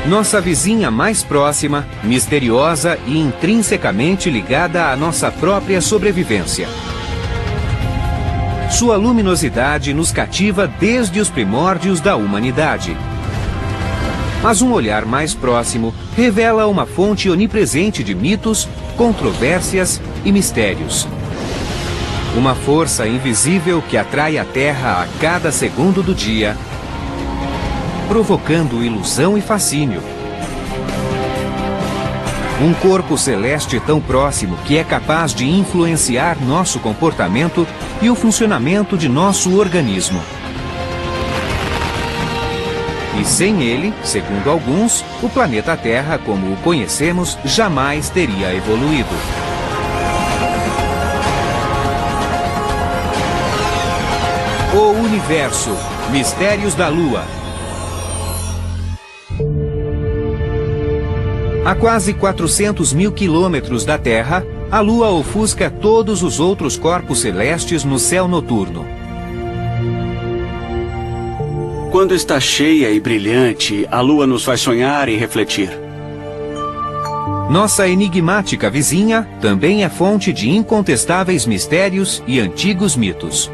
Nossa vizinha mais próxima, misteriosa e intrinsecamente ligada à nossa própria sobrevivência. Sua luminosidade nos cativa desde os primórdios da humanidade. Mas um olhar mais próximo revela uma fonte onipresente de mitos, controvérsias e mistérios. Uma força invisível que atrai a Terra a cada segundo do dia, provocando ilusão e fascínio. Um corpo celeste tão próximo que é capaz de influenciar nosso comportamento e o funcionamento de nosso organismo. E sem ele, segundo alguns, o planeta Terra, como o conhecemos, jamais teria evoluído. O Universo. Mistérios da Lua. A quase 400 mil quilômetros da Terra, a Lua ofusca todos os outros corpos celestes no céu noturno. Quando está cheia e brilhante, a Lua nos faz sonhar e refletir. Nossa enigmática vizinha também é fonte de incontestáveis mistérios e antigos mitos.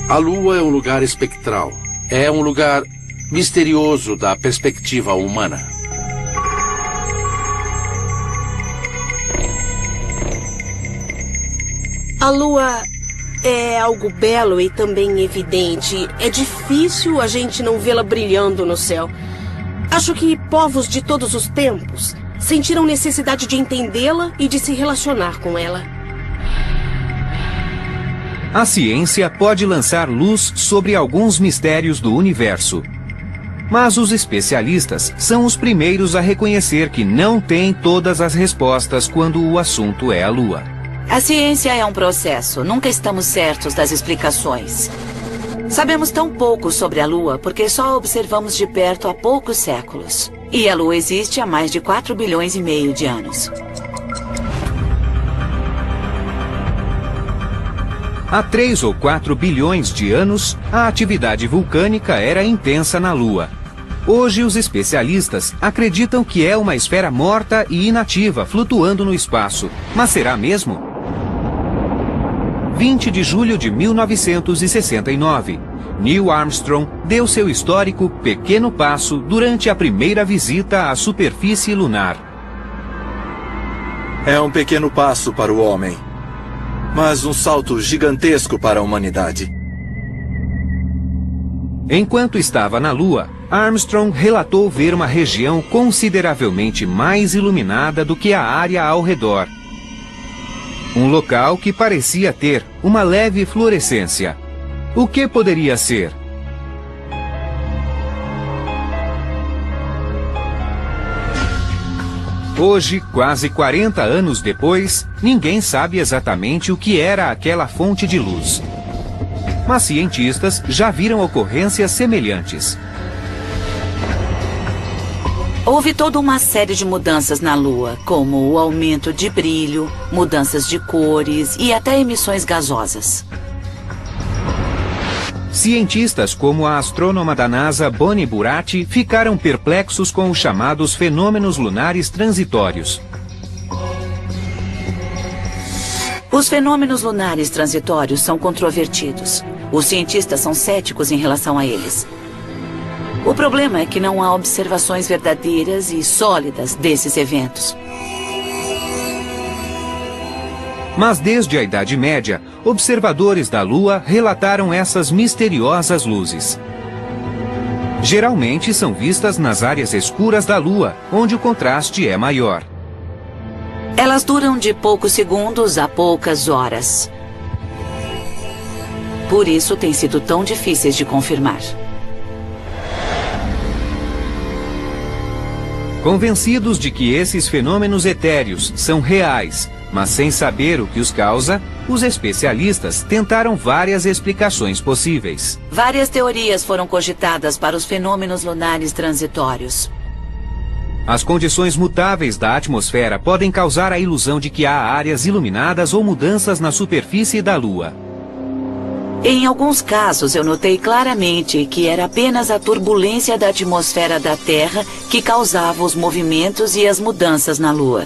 A Lua é um lugar espectral. É um lugar misterioso da perspectiva humana. A Lua é algo belo e também evidente. É difícil a gente não vê-la brilhando no céu. Acho que povos de todos os tempos sentiram necessidade de entendê-la e de se relacionar com ela. A ciência pode lançar luz sobre alguns mistérios do universo. Mas os especialistas são os primeiros a reconhecer que não têm todas as respostas quando o assunto é a Lua. A ciência é um processo. Nunca estamos certos das explicações. Sabemos tão pouco sobre a Lua porque só observamos de perto há poucos séculos. E a Lua existe há mais de 4,5 bilhões de anos. Há 3 ou 4 bilhões de anos, a atividade vulcânica era intensa na Lua. Hoje, os especialistas acreditam que é uma esfera morta e inativa flutuando no espaço. Mas será mesmo? 20 de julho de 1969, Neil Armstrong deu seu histórico pequeno passo durante a primeira visita à superfície lunar. É um pequeno passo para o homem, mas um salto gigantesco para a humanidade. Enquanto estava na Lua, Armstrong relatou ver uma região consideravelmente mais iluminada do que a área ao redor. Um local que parecia ter uma leve fluorescência. O que poderia ser? Hoje, quase 40 anos depois, ninguém sabe exatamente o que era aquela fonte de luz. Mas cientistas já viram ocorrências semelhantes. Houve toda uma série de mudanças na Lua, como o aumento de brilho, mudanças de cores e até emissões gasosas. Cientistas como a astrônoma da NASA Bonnie Buratti ficaram perplexos com os chamados fenômenos lunares transitórios. Os fenômenos lunares transitórios são controvertidos. Os cientistas são céticos em relação a eles. O problema é que não há observações verdadeiras e sólidas desses eventos. Mas desde a Idade Média, observadores da Lua relataram essas misteriosas luzes. Geralmente são vistas nas áreas escuras da Lua, onde o contraste é maior. Elas duram de poucos segundos a poucas horas. Por isso têm sido tão difíceis de confirmar. Convencidos de que esses fenômenos etéreos são reais, mas sem saber o que os causa, os especialistas tentaram várias explicações possíveis. Várias teorias foram cogitadas para os fenômenos lunares transitórios. As condições mutáveis da atmosfera podem causar a ilusão de que há áreas iluminadas ou mudanças na superfície da Lua. Em alguns casos, eu notei claramente que era apenas a turbulência da atmosfera da Terra que causava os movimentos e as mudanças na Lua.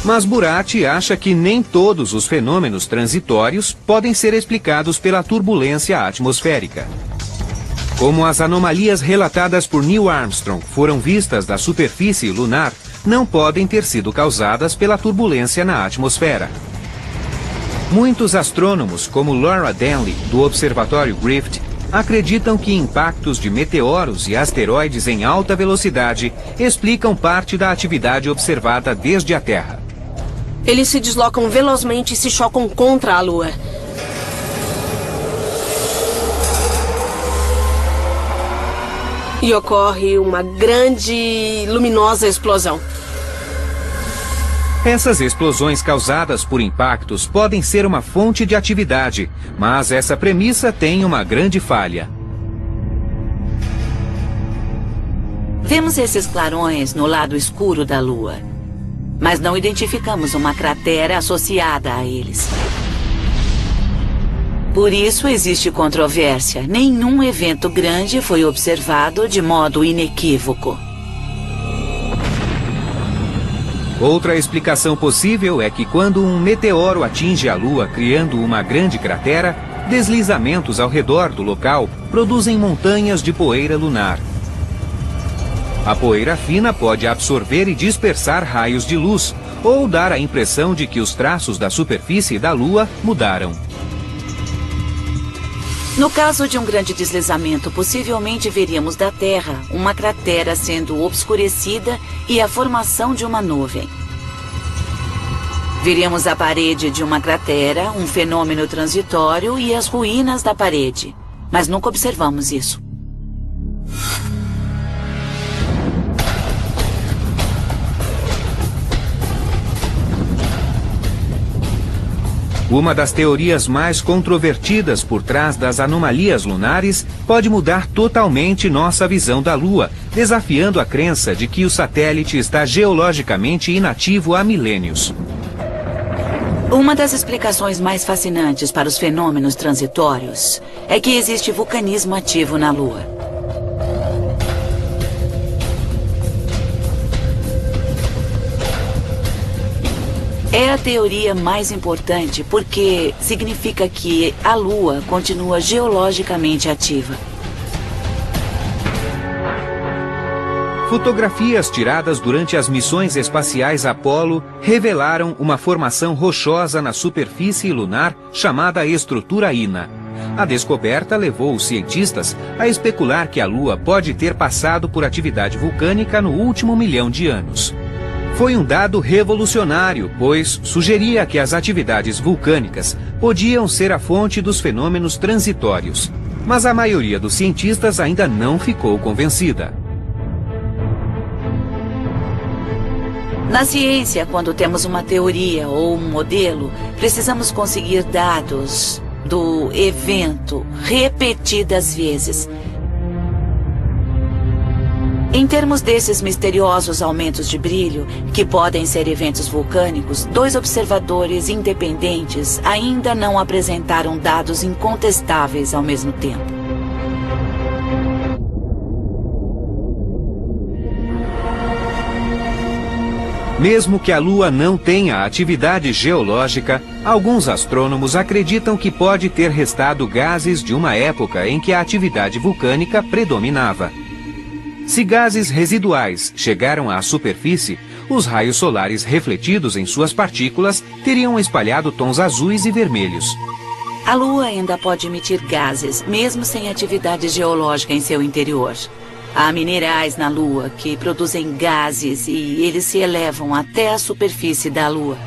Mas Buratti acha que nem todos os fenômenos transitórios podem ser explicados pela turbulência atmosférica. Como as anomalias relatadas por Neil Armstrong foram vistas da superfície lunar, não podem ter sido causadas pela turbulência na atmosfera. Muitos astrônomos, como Laura Denley, do Observatório Griffith, acreditam que impactos de meteoros e asteroides em alta velocidade explicam parte da atividade observada desde a Terra. Eles se deslocam velozmente e se chocam contra a Lua. E ocorre uma grande, luminosa explosão. Essas explosões causadas por impactos podem ser uma fonte de atividade, mas essa premissa tem uma grande falha. Vemos esses clarões no lado escuro da Lua, mas não identificamos uma cratera associada a eles. Por isso existe controvérsia. Nenhum evento grande foi observado de modo inequívoco. Outra explicação possível é que quando um meteoro atinge a Lua criando uma grande cratera, deslizamentos ao redor do local produzem montanhas de poeira lunar. A poeira fina pode absorver e dispersar raios de luz, ou dar a impressão de que os traços da superfície da Lua mudaram. No caso de um grande deslizamento, possivelmente veríamos da Terra uma cratera sendo obscurecida e a formação de uma nuvem. Veríamos a parede de uma cratera, um fenômeno transitório e as ruínas da parede. Mas nunca observamos isso. Uma das teorias mais controvertidas por trás das anomalias lunares pode mudar totalmente nossa visão da Lua, desafiando a crença de que o satélite está geologicamente inativo há milênios. Uma das explicações mais fascinantes para os fenômenos transitórios é que existe vulcanismo ativo na Lua. É a teoria mais importante porque significa que a Lua continua geologicamente ativa. Fotografias tiradas durante as missões espaciais Apollo revelaram uma formação rochosa na superfície lunar chamada estrutura Ina. A descoberta levou os cientistas a especular que a Lua pode ter passado por atividade vulcânica no último milhão de anos. Foi um dado revolucionário, pois sugeria que as atividades vulcânicas podiam ser a fonte dos fenômenos transitórios. Mas a maioria dos cientistas ainda não ficou convencida. Na ciência, quando temos uma teoria ou um modelo, precisamos conseguir dados do evento repetidas vezes. Em termos desses misteriosos aumentos de brilho, que podem ser eventos vulcânicos, 2 observadores independentes ainda não apresentaram dados incontestáveis ao mesmo tempo. Mesmo que a Lua não tenha atividade geológica, alguns astrônomos acreditam que pode ter restado gases de uma época em que a atividade vulcânica predominava. Se gases residuais chegaram à superfície, os raios solares refletidos em suas partículas teriam espalhado tons azuis e vermelhos. A Lua ainda pode emitir gases, mesmo sem atividade geológica em seu interior. Há minerais na Lua que produzem gases e eles se elevam até a superfície da Lua.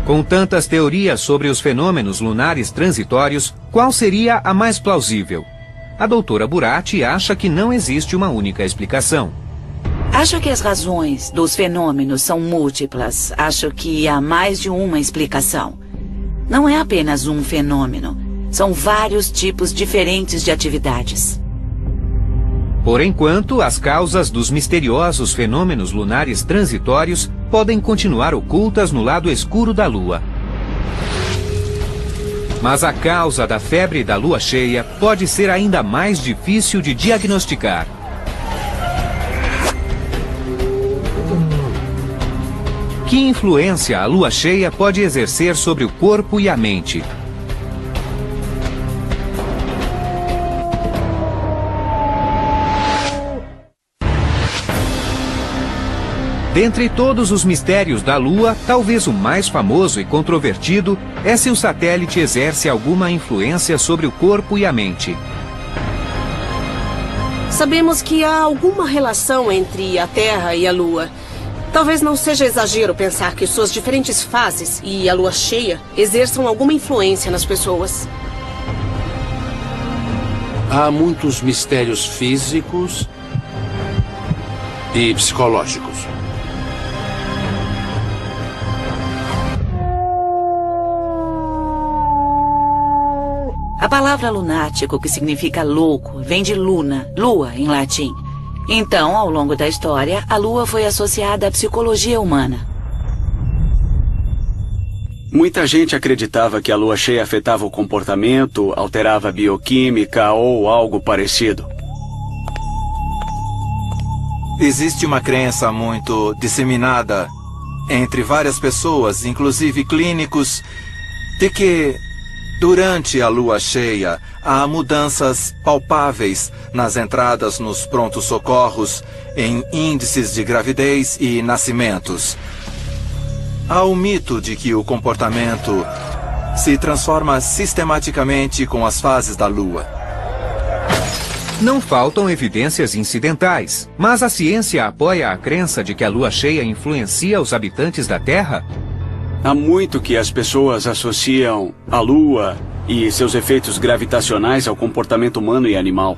Com tantas teorias sobre os fenômenos lunares transitórios, qual seria a mais plausível? A doutora Buratti acha que não existe uma única explicação. Acho que as razões dos fenômenos são múltiplas. Acho que há mais de uma explicação. Não é apenas um fenômeno. São vários tipos diferentes de atividades. Por enquanto, as causas dos misteriosos fenômenos lunares transitórios podem continuar ocultas no lado escuro da Lua. Mas a causa da febre da lua cheia pode ser ainda mais difícil de diagnosticar. Que influência a lua cheia pode exercer sobre o corpo e a mente? Dentre todos os mistérios da Lua, talvez o mais famoso e controvertido é se o satélite exerce alguma influência sobre o corpo e a mente. Sabemos que há alguma relação entre a Terra e a Lua. Talvez não seja exagero pensar que suas diferentes fases e a Lua cheia exerçam alguma influência nas pessoas. Há muitos mistérios físicos e psicológicos. A palavra lunático, que significa louco, vem de luna, lua em latim. Então, ao longo da história, a lua foi associada à psicologia humana. Muita gente acreditava que a lua cheia afetava o comportamento, alterava a bioquímica ou algo parecido. Existe uma crença muito disseminada entre várias pessoas, inclusive clínicos, de que durante a lua cheia há mudanças palpáveis nas entradas nos prontos-socorros, em índices de gravidez e nascimentos. Há o mito de que o comportamento se transforma sistematicamente com as fases da lua. Não faltam evidências incidentais, mas a ciência apoia a crença de que a lua cheia influencia os habitantes da Terra? Há muito que as pessoas associam a Lua e seus efeitos gravitacionais ao comportamento humano e animal.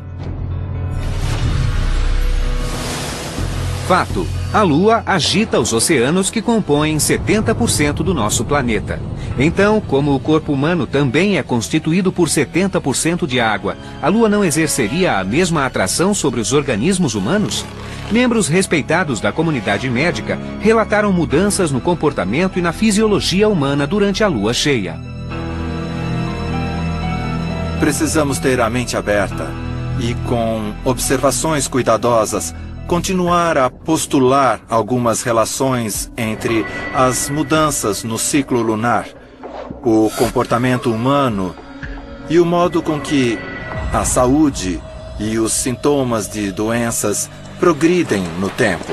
Fato: a Lua agita os oceanos que compõem 70% do nosso planeta. Então, como o corpo humano também é constituído por 70% de água, a Lua não exerceria a mesma atração sobre os organismos humanos? Membros respeitados da comunidade médica relataram mudanças no comportamento e na fisiologia humana durante a lua cheia. Precisamos ter a mente aberta e, com observações cuidadosas, continuar a postular algumas relações entre as mudanças no ciclo lunar, o comportamento humano e o modo com que a saúde e os sintomas de doenças progridem no tempo.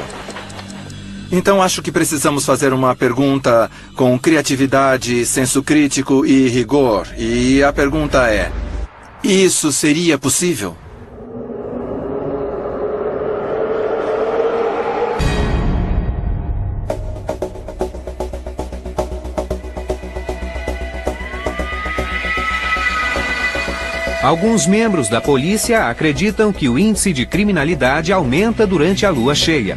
Então acho que precisamos fazer uma pergunta com criatividade, senso crítico e rigor. E a pergunta é: isso seria possível? Alguns membros da polícia acreditam que o índice de criminalidade aumenta durante a lua cheia,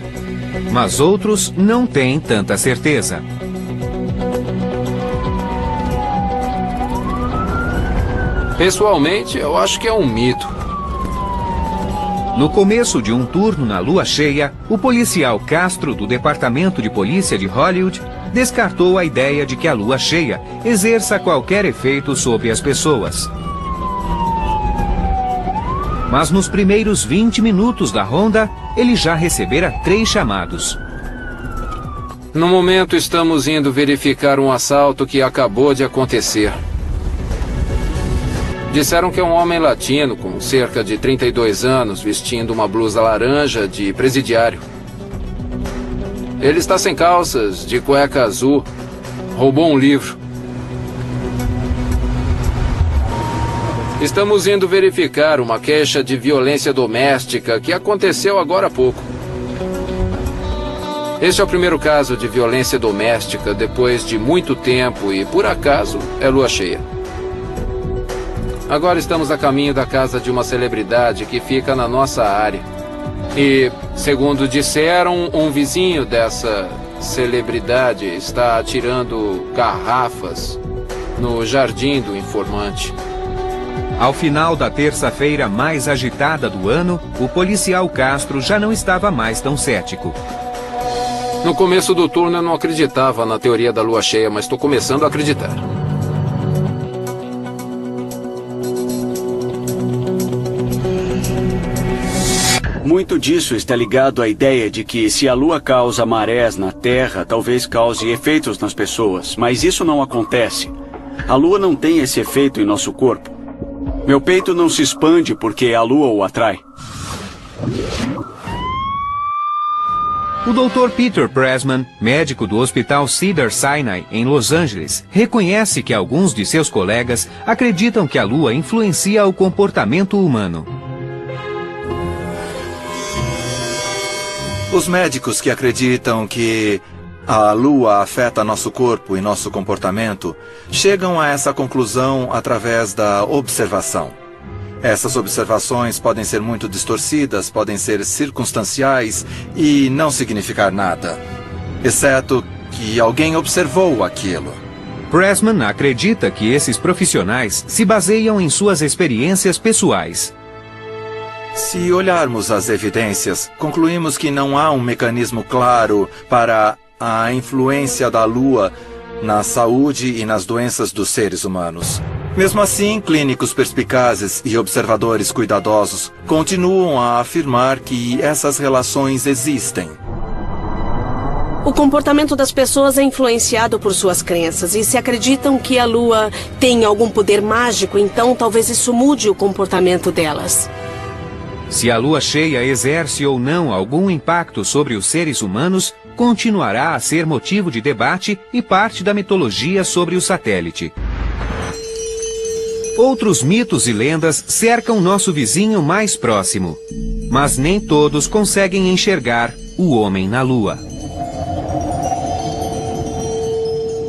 mas outros não têm tanta certeza. Pessoalmente, eu acho que é um mito. No começo de um turno na lua cheia, o policial Castro, do Departamento de Polícia de Hollywood, descartou a ideia de que a lua cheia exerça qualquer efeito sobre as pessoas. Mas nos primeiros 20 minutos da ronda, ele já recebera 3 chamados. No momento, estamos indo verificar um assalto que acabou de acontecer. Disseram que é um homem latino com cerca de 32 anos, vestindo uma blusa laranja de presidiário. Ele está sem calças, de cueca azul, roubou um livro. Estamos indo verificar uma queixa de violência doméstica que aconteceu agora há pouco. Este é o primeiro caso de violência doméstica depois de muito tempo e, por acaso, é lua cheia. Agora estamos a caminho da casa de uma celebridade que fica na nossa área. E, segundo disseram, um vizinho dessa celebridade está atirando garrafas no jardim do informante. Ao final da terça-feira mais agitada do ano, o policial Castro já não estava mais tão cético. No começo do turno eu não acreditava na teoria da lua cheia, mas estou começando a acreditar. Muito disso está ligado à ideia de que se a Lua causa marés na Terra, talvez cause efeitos nas pessoas, mas isso não acontece. A Lua não tem esse efeito em nosso corpo. Meu peito não se expande porque a Lua o atrai. O Dr. Peter Pressman, médico do Hospital Cedars-Sinai, em Los Angeles, reconhece que alguns de seus colegas acreditam que a Lua influencia o comportamento humano. Os médicos que acreditam que a Lua afeta nosso corpo e nosso comportamento chegam a essa conclusão através da observação. Essas observações podem ser muito distorcidas, podem ser circunstanciais e não significar nada, exceto que alguém observou aquilo. Pressman acredita que esses profissionais se baseiam em suas experiências pessoais. Se olharmos as evidências, concluímos que não há um mecanismo claro para a influência da Lua na saúde e nas doenças dos seres humanos. Mesmo assim, clínicos perspicazes e observadores cuidadosos continuam a afirmar que essas relações existem. O comportamento das pessoas é influenciado por suas crenças, e se acreditam que a Lua tem algum poder mágico, então talvez isso mude o comportamento delas. Se a lua cheia exerce ou não algum impacto sobre os seres humanos, continuará a ser motivo de debate e parte da mitologia sobre o satélite. Outros mitos e lendas cercam nosso vizinho mais próximo, mas nem todos conseguem enxergar o homem na Lua.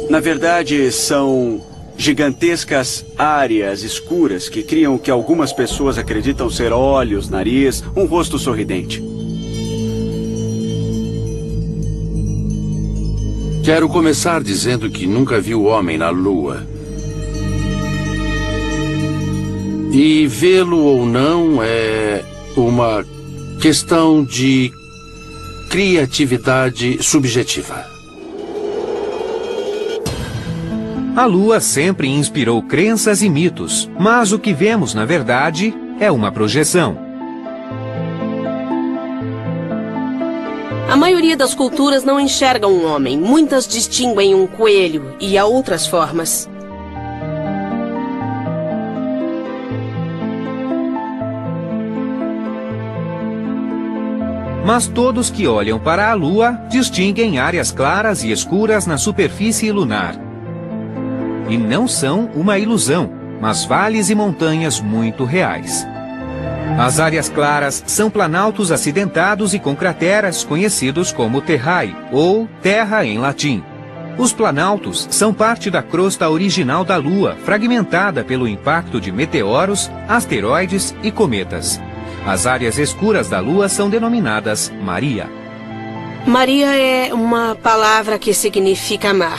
Na verdade, são gigantescas áreas escuras que criam o que algumas pessoas acreditam ser olhos, nariz, um rosto sorridente. Quero começar dizendo que nunca vi o homem na Lua. E vê-lo ou não é uma questão de criatividade subjetiva. A Lua sempre inspirou crenças e mitos, mas o que vemos, na verdade, é uma projeção. A maioria das culturas não enxerga um homem. Muitas distinguem um coelho e há outras formas. Mas todos que olham para a Lua distinguem áreas claras e escuras na superfície lunar. E não são uma ilusão, mas vales e montanhas muito reais. As áreas claras são planaltos acidentados e com crateras conhecidos como terrae, ou terra em latim. Os planaltos são parte da crosta original da Lua, fragmentada pelo impacto de meteoros, asteroides e cometas. As áreas escuras da Lua são denominadas Maria. Maria é uma palavra que significa mar.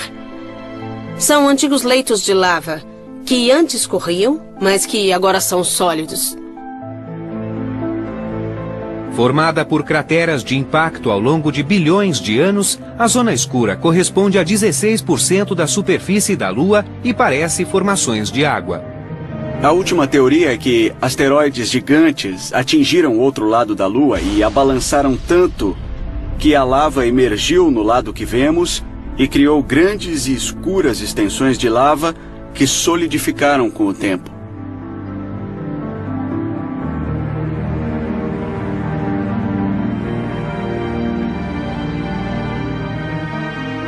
São antigos leitos de lava, que antes corriam, mas que agora são sólidos. Formada por crateras de impacto ao longo de bilhões de anos, a zona escura corresponde a 16% da superfície da Lua e parece formações de água. A última teoria é que asteroides gigantes atingiram o outro lado da Lua e a balançaram tanto que a lava emergiu no lado que vemos e criou grandes e escuras extensões de lava que solidificaram com o tempo.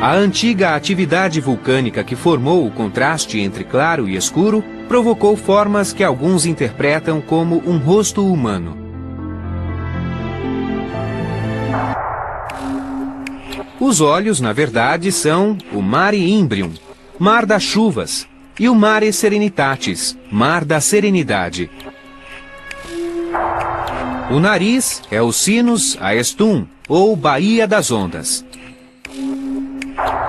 A antiga atividade vulcânica que formou o contraste entre claro e escuro provocou formas que alguns interpretam como um rosto humano. Os olhos, na verdade, são o Mare Imbrium, mar das chuvas, e o Mare Serenitatis, mar da serenidade. O nariz é o Sinus Aestum, ou Baía das Ondas.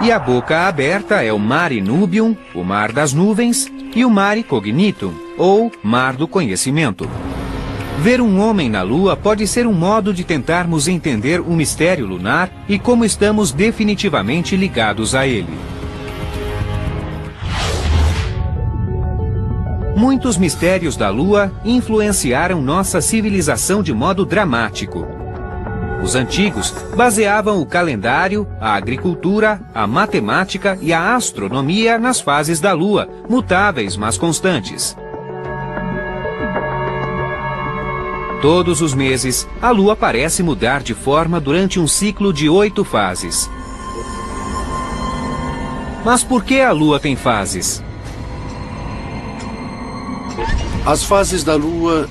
E a boca aberta é o Mare Nubium, o mar das nuvens, e o Mare Cognitum, ou mar do conhecimento. Ver um homem na Lua pode ser um modo de tentarmos entender o mistério lunar e como estamos definitivamente ligados a ele. Muitos mistérios da Lua influenciaram nossa civilização de modo dramático. Os antigos baseavam o calendário, a agricultura, a matemática e a astronomia nas fases da Lua, mutáveis mas constantes. Todos os meses, a Lua parece mudar de forma durante um ciclo de 8 fases. Mas por que a Lua tem fases? As fases da Lua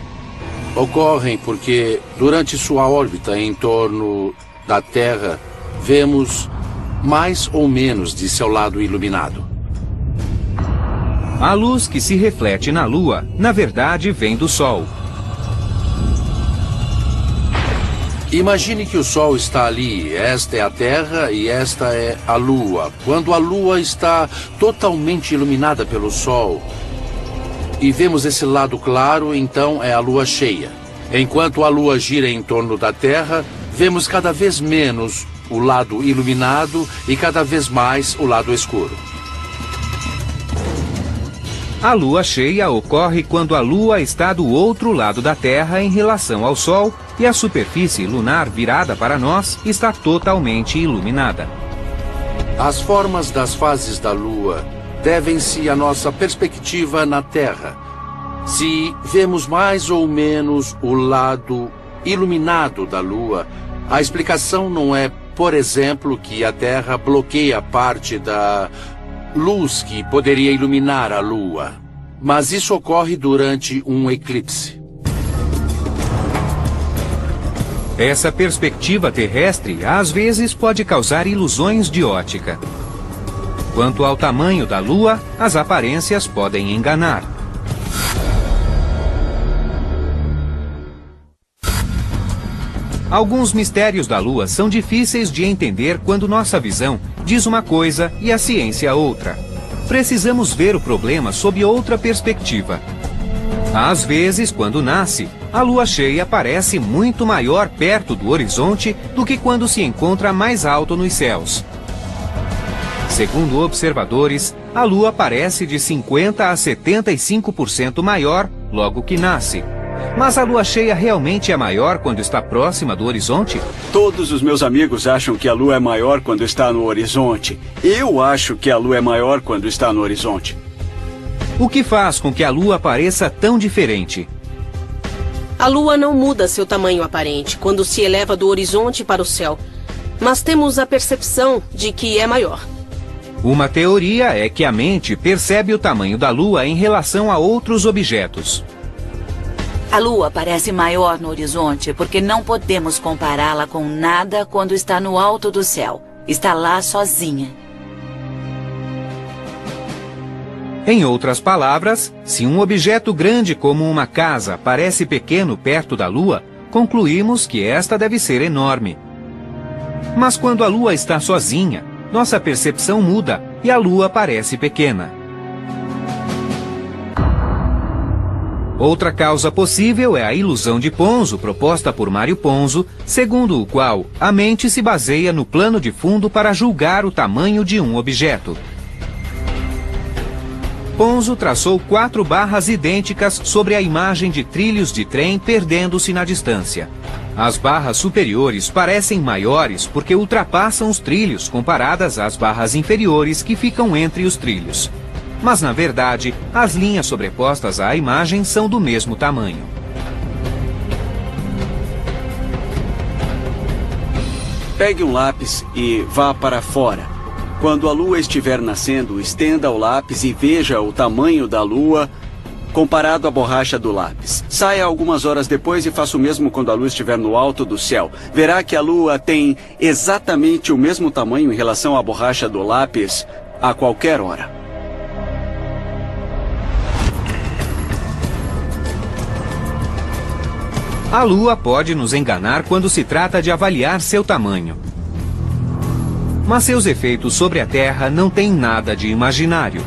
ocorrem porque, durante sua órbita em torno da Terra, vemos mais ou menos de seu lado iluminado. A luz que se reflete na Lua, na verdade, vem do Sol. Imagine que o Sol está ali, esta é a Terra e esta é a Lua. Quando a Lua está totalmente iluminada pelo Sol e vemos esse lado claro, então é a Lua cheia. Enquanto a Lua gira em torno da Terra, vemos cada vez menos o lado iluminado e cada vez mais o lado escuro. A Lua cheia ocorre quando a Lua está do outro lado da Terra em relação ao Sol e a superfície lunar virada para nós está totalmente iluminada. As formas das fases da Lua devem-se à nossa perspectiva na Terra. Se vemos mais ou menos o lado iluminado da Lua, a explicação não é, por exemplo, que a Terra bloqueia parte da luz que poderia iluminar a Lua, mas isso ocorre durante um eclipse. Essa perspectiva terrestre às vezes pode causar ilusões de ótica. Quanto ao tamanho da Lua, as aparências podem enganar. Alguns mistérios da Lua são difíceis de entender quando nossa visão diz uma coisa e a ciência outra. Precisamos ver o problema sob outra perspectiva. Às vezes, quando nasce, a Lua cheia parece muito maior perto do horizonte do que quando se encontra mais alto nos céus. Segundo observadores, a Lua parece de 50% a 75% maior logo que nasce. Mas a Lua cheia realmente é maior quando está próxima do horizonte? Todos os meus amigos acham que a Lua é maior quando está no horizonte. Eu acho que a Lua é maior quando está no horizonte. O que faz com que a Lua pareça tão diferente? A Lua não muda seu tamanho aparente quando se eleva do horizonte para o céu, mas temos a percepção de que é maior. Uma teoria é que a mente percebe o tamanho da Lua em relação a outros objetos. A Lua parece maior no horizonte porque não podemos compará-la com nada quando está no alto do céu. Está lá sozinha. Em outras palavras, se um objeto grande como uma casa parece pequeno perto da Lua, concluímos que esta deve ser enorme. Mas quando a Lua está sozinha, nossa percepção muda e a Lua parece pequena. Outra causa possível é a ilusão de Ponzo proposta por Mário Ponzo, segundo o qual a mente se baseia no plano de fundo para julgar o tamanho de um objeto. Ponzo traçou 4 barras idênticas sobre a imagem de trilhos de trem perdendo-se na distância. As barras superiores parecem maiores porque ultrapassam os trilhos comparadas às barras inferiores que ficam entre os trilhos. Mas, na verdade, as linhas sobrepostas à imagem são do mesmo tamanho. Pegue um lápis e vá para fora. Quando a Lua estiver nascendo, estenda o lápis e veja o tamanho da Lua comparado à borracha do lápis. Saia algumas horas depois e faça o mesmo quando a Lua estiver no alto do céu. Verá que a Lua tem exatamente o mesmo tamanho em relação à borracha do lápis a qualquer hora. A Lua pode nos enganar quando se trata de avaliar seu tamanho. Mas seus efeitos sobre a Terra não têm nada de imaginário.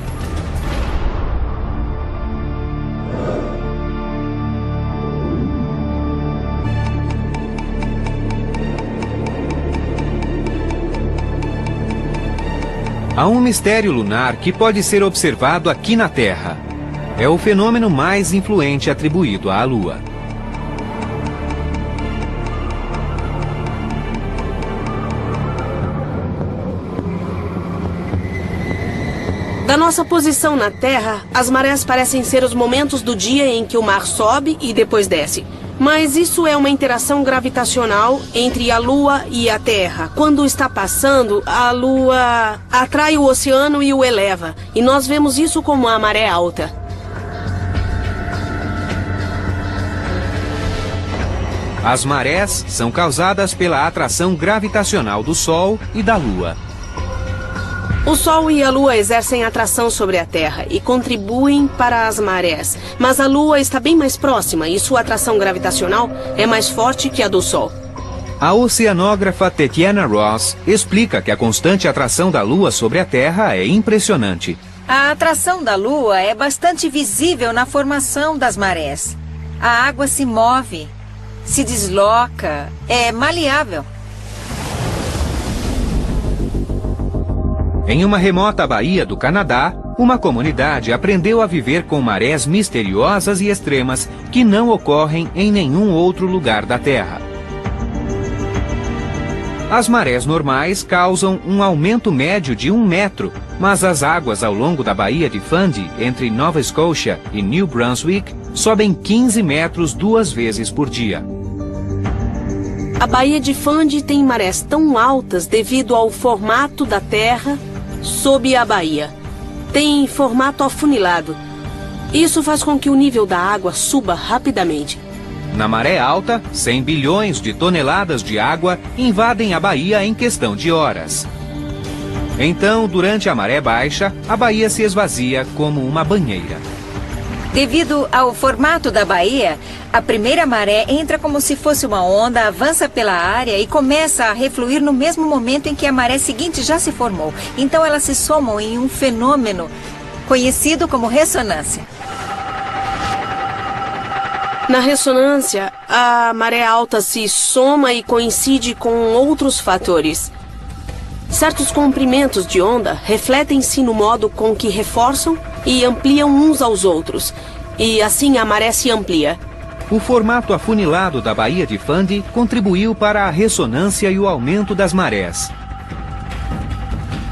Há um mistério lunar que pode ser observado aqui na Terra. É o fenômeno mais influente atribuído à Lua. Da nossa posição na Terra, as marés parecem ser os momentos do dia em que o mar sobe e depois desce. Mas isso é uma interação gravitacional entre a Lua e a Terra. Quando está passando, a Lua atrai o oceano e o eleva. E nós vemos isso como a maré alta. As marés são causadas pela atração gravitacional do Sol e da Lua. O Sol e a Lua exercem atração sobre a Terra e contribuem para as marés. Mas a Lua está bem mais próxima e sua atração gravitacional é mais forte que a do Sol. A oceanógrafa Tatiana Ross explica que a constante atração da Lua sobre a Terra é impressionante. A atração da Lua é bastante visível na formação das marés. A água se move, se desloca, é maleável. Em uma remota baía do Canadá, uma comunidade aprendeu a viver com marés misteriosas e extremas que não ocorrem em nenhum outro lugar da Terra. As marés normais causam um aumento médio de 1 metro, mas as águas ao longo da Baía de Fundy, entre Nova Scotia e New Brunswick, sobem 15 metros 2 vezes por dia. A Baía de Fundy tem marés tão altas devido ao formato da Terra sob a baía. Tem formato afunilado. Isso faz com que o nível da água suba rapidamente. Na maré alta, 100 bilhões de toneladas de água invadem a baía em questão de horas. Então, durante a maré baixa, a baía se esvazia como uma banheira. Devido ao formato da baía, a primeira maré entra como se fosse uma onda, avança pela área e começa a refluir no mesmo momento em que a maré seguinte já se formou. Então elas se somam em um fenômeno conhecido como ressonância. Na ressonância, a maré alta se soma e coincide com outros fatores. Certos comprimentos de onda refletem-se no modo com que reforçam e ampliam uns aos outros. E assim a maré se amplia. O formato afunilado da Baía de Fundy contribuiu para a ressonância e o aumento das marés.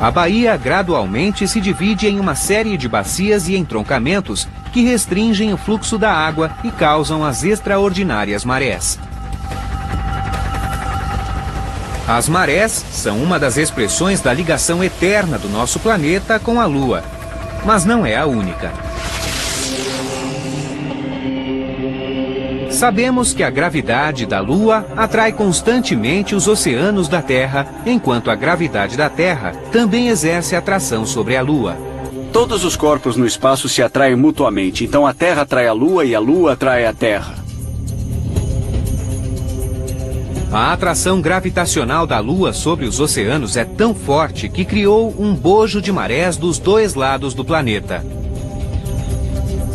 A baía gradualmente se divide em uma série de bacias e entroncamentos que restringem o fluxo da água e causam as extraordinárias marés. As marés são uma das expressões da ligação eterna do nosso planeta com a Lua, mas não é a única. Sabemos que a gravidade da Lua atrai constantemente os oceanos da Terra, enquanto a gravidade da Terra também exerce atração sobre a Lua. Todos os corpos no espaço se atraem mutuamente, então a Terra atrai a Lua e a Lua atrai a Terra. A atração gravitacional da Lua sobre os oceanos é tão forte que criou um bojo de marés dos dois lados do planeta.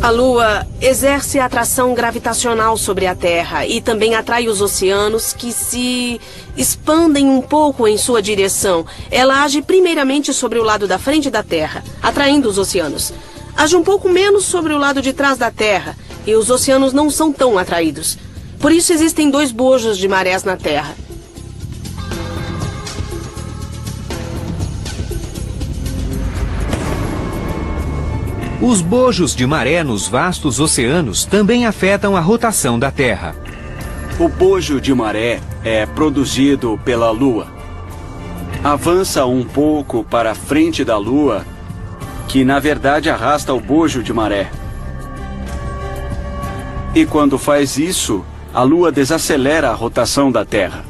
A Lua exerce atração gravitacional sobre a Terra e também atrai os oceanos que se expandem um pouco em sua direção. Ela age primeiramente sobre o lado da frente da Terra, atraindo os oceanos. Age um pouco menos sobre o lado de trás da Terra e os oceanos não são tão atraídos. Por isso existem dois bojos de marés na Terra. Os bojos de maré nos vastos oceanos também afetam a rotação da Terra. O bojo de maré é produzido pela Lua. Avança um pouco para a frente da Lua, que na verdade arrasta o bojo de maré. E quando faz isso, a Lua desacelera a rotação da Terra.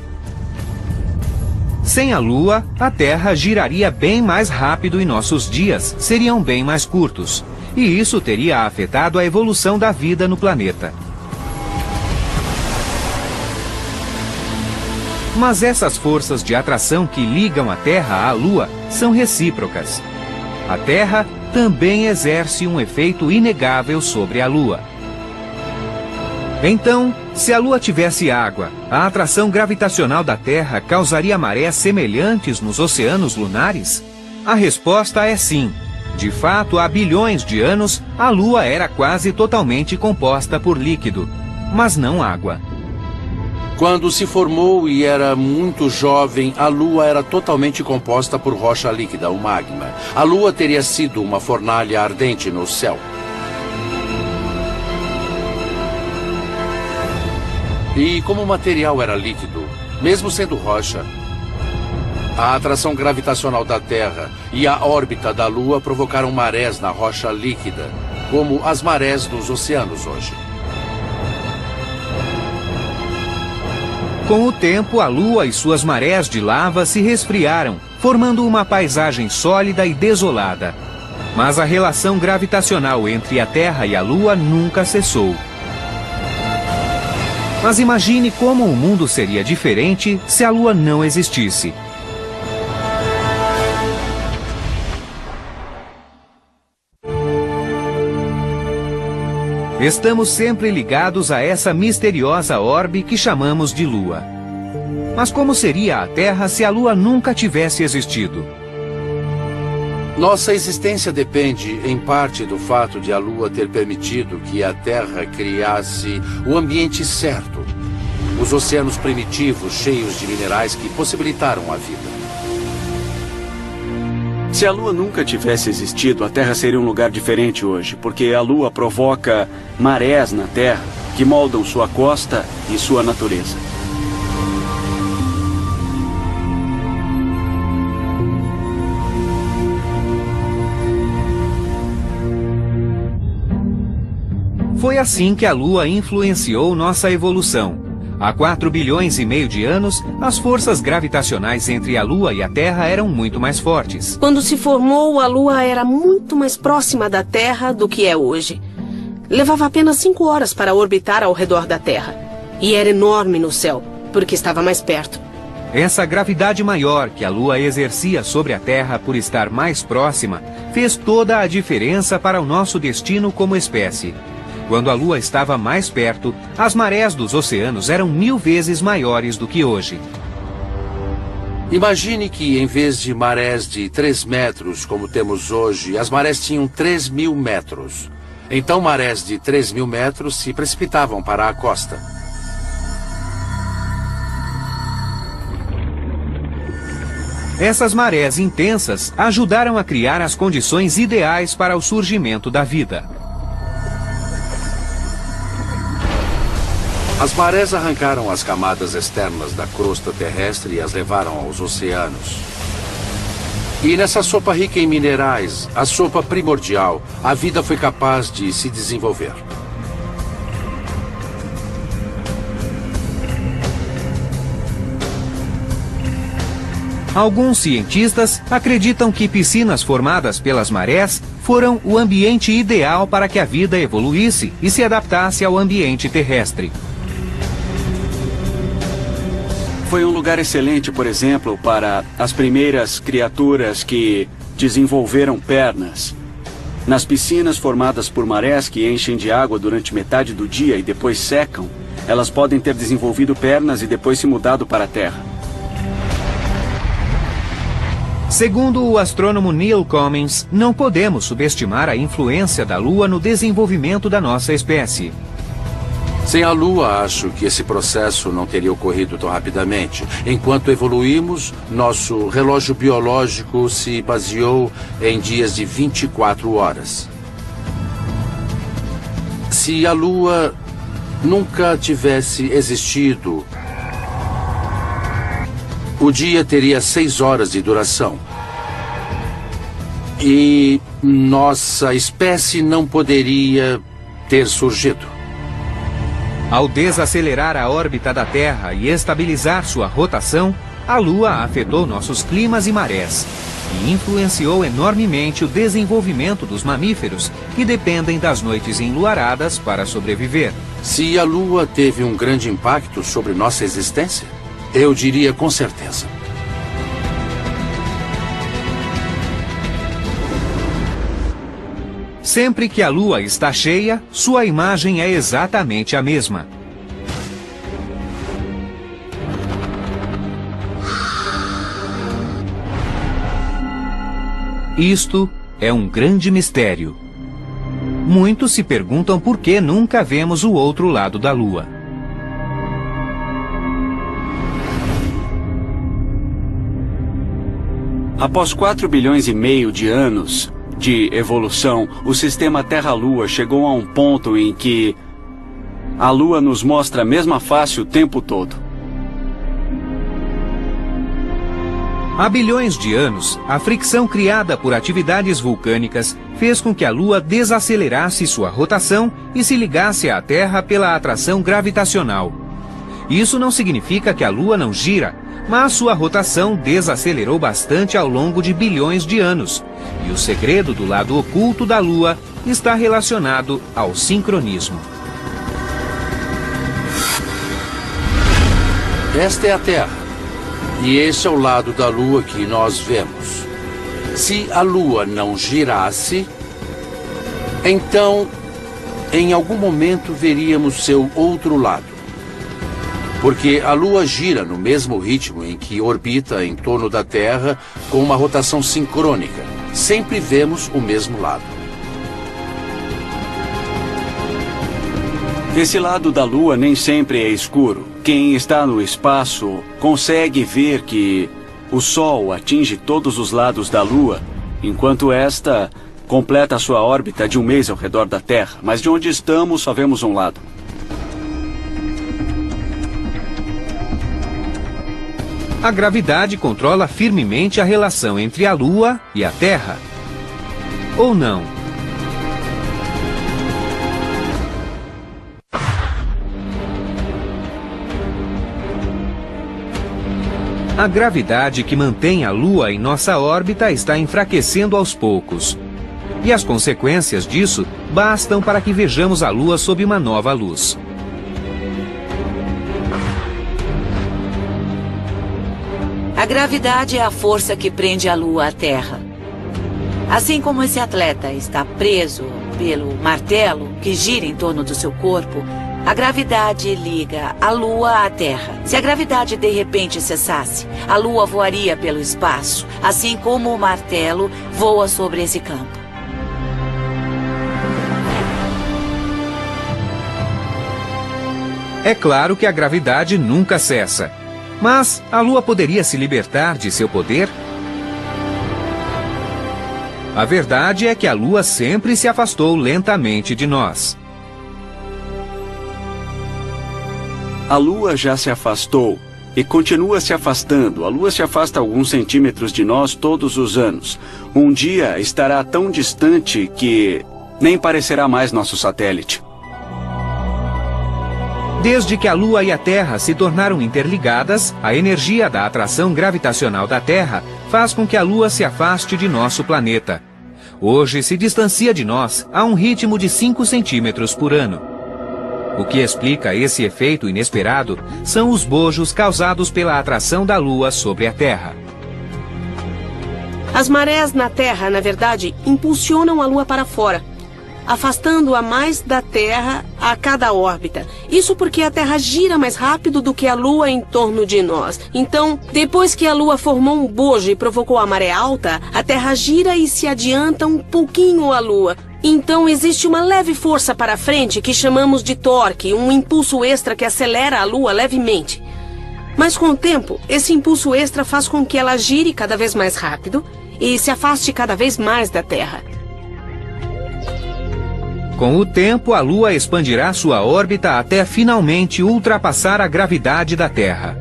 Sem a Lua, a Terra giraria bem mais rápido e nossos dias seriam bem mais curtos. E isso teria afetado a evolução da vida no planeta. Mas essas forças de atração que ligam a Terra à Lua são recíprocas. A Terra também exerce um efeito inegável sobre a Lua. Então, se a Lua tivesse água, a atração gravitacional da Terra causaria marés semelhantes nos oceanos lunares? A resposta é sim. De fato, há bilhões de anos, a Lua era quase totalmente composta por líquido, mas não água. Quando se formou e era muito jovem, a Lua era totalmente composta por rocha líquida, o magma. A Lua teria sido uma fornalha ardente no céu. E como o material era líquido, mesmo sendo rocha, a atração gravitacional da Terra e a órbita da Lua provocaram marés na rocha líquida, como as marés dos oceanos hoje. Com o tempo, a Lua e suas marés de lava se resfriaram, formando uma paisagem sólida e desolada. Mas a relação gravitacional entre a Terra e a Lua nunca cessou. Mas imagine como o mundo seria diferente se a Lua não existisse. Estamos sempre ligados a essa misteriosa orbe que chamamos de Lua. Mas como seria a Terra se a Lua nunca tivesse existido? Nossa existência depende, em parte, do fato de a Lua ter permitido que a Terra criasse o ambiente certo. Os oceanos primitivos, cheios de minerais que possibilitaram a vida. Se a Lua nunca tivesse existido, a Terra seria um lugar diferente hoje, porque a Lua provoca marés na Terra que moldam sua costa e sua natureza. Foi assim que a Lua influenciou nossa evolução. Há 4 bilhões e meio de anos, as forças gravitacionais entre a Lua e a Terra eram muito mais fortes. Quando se formou, a Lua era muito mais próxima da Terra do que é hoje. Levava apenas 5 horas para orbitar ao redor da Terra. E era enorme no céu, porque estava mais perto. Essa gravidade maior que a Lua exercia sobre a Terra por estar mais próxima fez toda a diferença para o nosso destino como espécie. Quando a Lua estava mais perto, as marés dos oceanos eram 1000 vezes maiores do que hoje. Imagine que, em vez de marés de 3 metros, como temos hoje, as marés tinham 3.000 metros. Então, marés de 3.000 metros se precipitavam para a costa. Essas marés intensas ajudaram a criar as condições ideais para o surgimento da vida. As marés arrancaram as camadas externas da crosta terrestre e as levaram aos oceanos. E nessa sopa rica em minerais, a sopa primordial, a vida foi capaz de se desenvolver. Alguns cientistas acreditam que piscinas formadas pelas marés foram o ambiente ideal para que a vida evoluísse e se adaptasse ao ambiente terrestre. Foi um lugar excelente, por exemplo, para as primeiras criaturas que desenvolveram pernas. Nas piscinas formadas por marés que enchem de água durante metade do dia e depois secam, elas podem ter desenvolvido pernas e depois se mudado para a Terra. Segundo o astrônomo Neil Cummins, não podemos subestimar a influência da Lua no desenvolvimento da nossa espécie. Sem a Lua, acho que esse processo não teria ocorrido tão rapidamente. Enquanto evoluímos, nosso relógio biológico se baseou em dias de 24 horas. Se a Lua nunca tivesse existido, o dia teria 6 horas de duração. E nossa espécie não poderia ter surgido. Ao desacelerar a órbita da Terra e estabilizar sua rotação, a Lua afetou nossos climas e marés e influenciou enormemente o desenvolvimento dos mamíferos que dependem das noites enluaradas para sobreviver. Se a Lua teve um grande impacto sobre nossa existência, eu diria com certeza. Sempre que a Lua está cheia, sua imagem é exatamente a mesma. Isto é um grande mistério. Muitos se perguntam por que nunca vemos o outro lado da Lua. Após 4,5 bilhões de anos de evolução, o sistema Terra-Lua chegou a um ponto em que a Lua nos mostra a mesma face o tempo todo. Há bilhões de anos, a fricção criada por atividades vulcânicas fez com que a Lua desacelerasse sua rotação e se ligasse à Terra pela atração gravitacional. Isso não significa que a Lua não gira, mas sua rotação desacelerou bastante ao longo de bilhões de anos. E o segredo do lado oculto da Lua está relacionado ao sincronismo. Esta é a Terra. E esse é o lado da Lua que nós vemos. Se a Lua não girasse, então, em algum momento veríamos seu outro lado. Porque a Lua gira no mesmo ritmo em que orbita em torno da Terra com uma rotação sincrônica. Sempre vemos o mesmo lado. Esse lado da Lua nem sempre é escuro. Quem está no espaço consegue ver que o Sol atinge todos os lados da Lua, enquanto esta completa a sua órbita de um mês ao redor da Terra. Mas de onde estamos, só vemos um lado. A gravidade controla firmemente a relação entre a Lua e a Terra. Ou não? A gravidade que mantém a Lua em nossa órbita está enfraquecendo aos poucos. E as consequências disso bastam para que vejamos a Lua sob uma nova luz. A gravidade é a força que prende a Lua à Terra. Assim como esse atleta está preso pelo martelo que gira em torno do seu corpo, a gravidade liga a Lua à Terra. Se a gravidade de repente cessasse, a Lua voaria pelo espaço, assim como o martelo voa sobre esse campo. É claro que a gravidade nunca cessa. Mas a Lua poderia se libertar de seu poder? A verdade é que a Lua sempre se afastou lentamente de nós. A Lua já se afastou e continua se afastando. A Lua se afasta alguns centímetros de nós todos os anos. Um dia estará tão distante que nem parecerá mais nosso satélite. Desde que a Lua e a Terra se tornaram interligadas, a energia da atração gravitacional da Terra faz com que a Lua se afaste de nosso planeta. Hoje se distancia de nós a um ritmo de 5 centímetros por ano. O que explica esse efeito inesperado são os bojos causados pela atração da Lua sobre a Terra. As marés na Terra, na verdade, impulsionam a Lua para fora, afastando-a mais da Terra a cada órbita. Isso porque a Terra gira mais rápido do que a Lua em torno de nós. Então, depois que a Lua formou um bojo e provocou a maré alta, a Terra gira e se adianta um pouquinho a Lua. Então existe uma leve força para frente que chamamos de torque, um impulso extra que acelera a Lua levemente. Mas com o tempo, esse impulso extra faz com que ela gire cada vez mais rápido e se afaste cada vez mais da Terra. Com o tempo, a Lua expandirá sua órbita até finalmente ultrapassar a gravidade da Terra.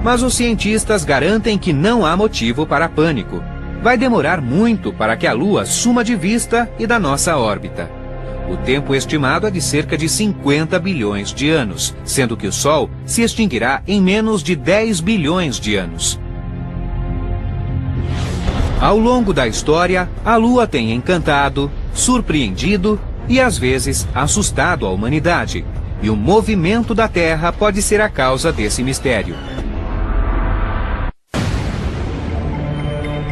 Mas os cientistas garantem que não há motivo para pânico. Vai demorar muito para que a Lua suma de vista e da nossa órbita. O tempo estimado é de cerca de 50 bilhões de anos, sendo que o Sol se extinguirá em menos de 10 bilhões de anos. Ao longo da história, a Lua tem encantado, surpreendido e, às vezes, assustado a humanidade. E o movimento da Terra pode ser a causa desse mistério.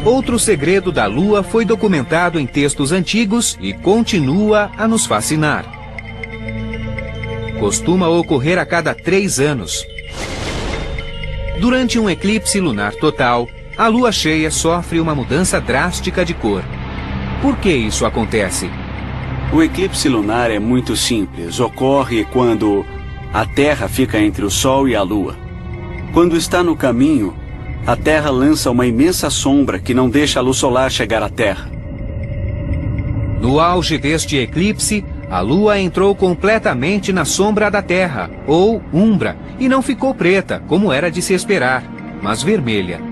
Outro segredo da Lua foi documentado em textos antigos e continua a nos fascinar. Costuma ocorrer a cada 3 anos. Durante um eclipse lunar total, a lua cheia sofre uma mudança drástica de cor. Por que isso acontece? O eclipse lunar é muito simples. Ocorre quando a Terra fica entre o Sol e a Lua. Quando está no caminho, a Terra lança uma imensa sombra que não deixa a luz solar chegar à Terra. No auge deste eclipse, a Lua entrou completamente na sombra da Terra, ou umbra, e não ficou preta, como era de se esperar, mas vermelha.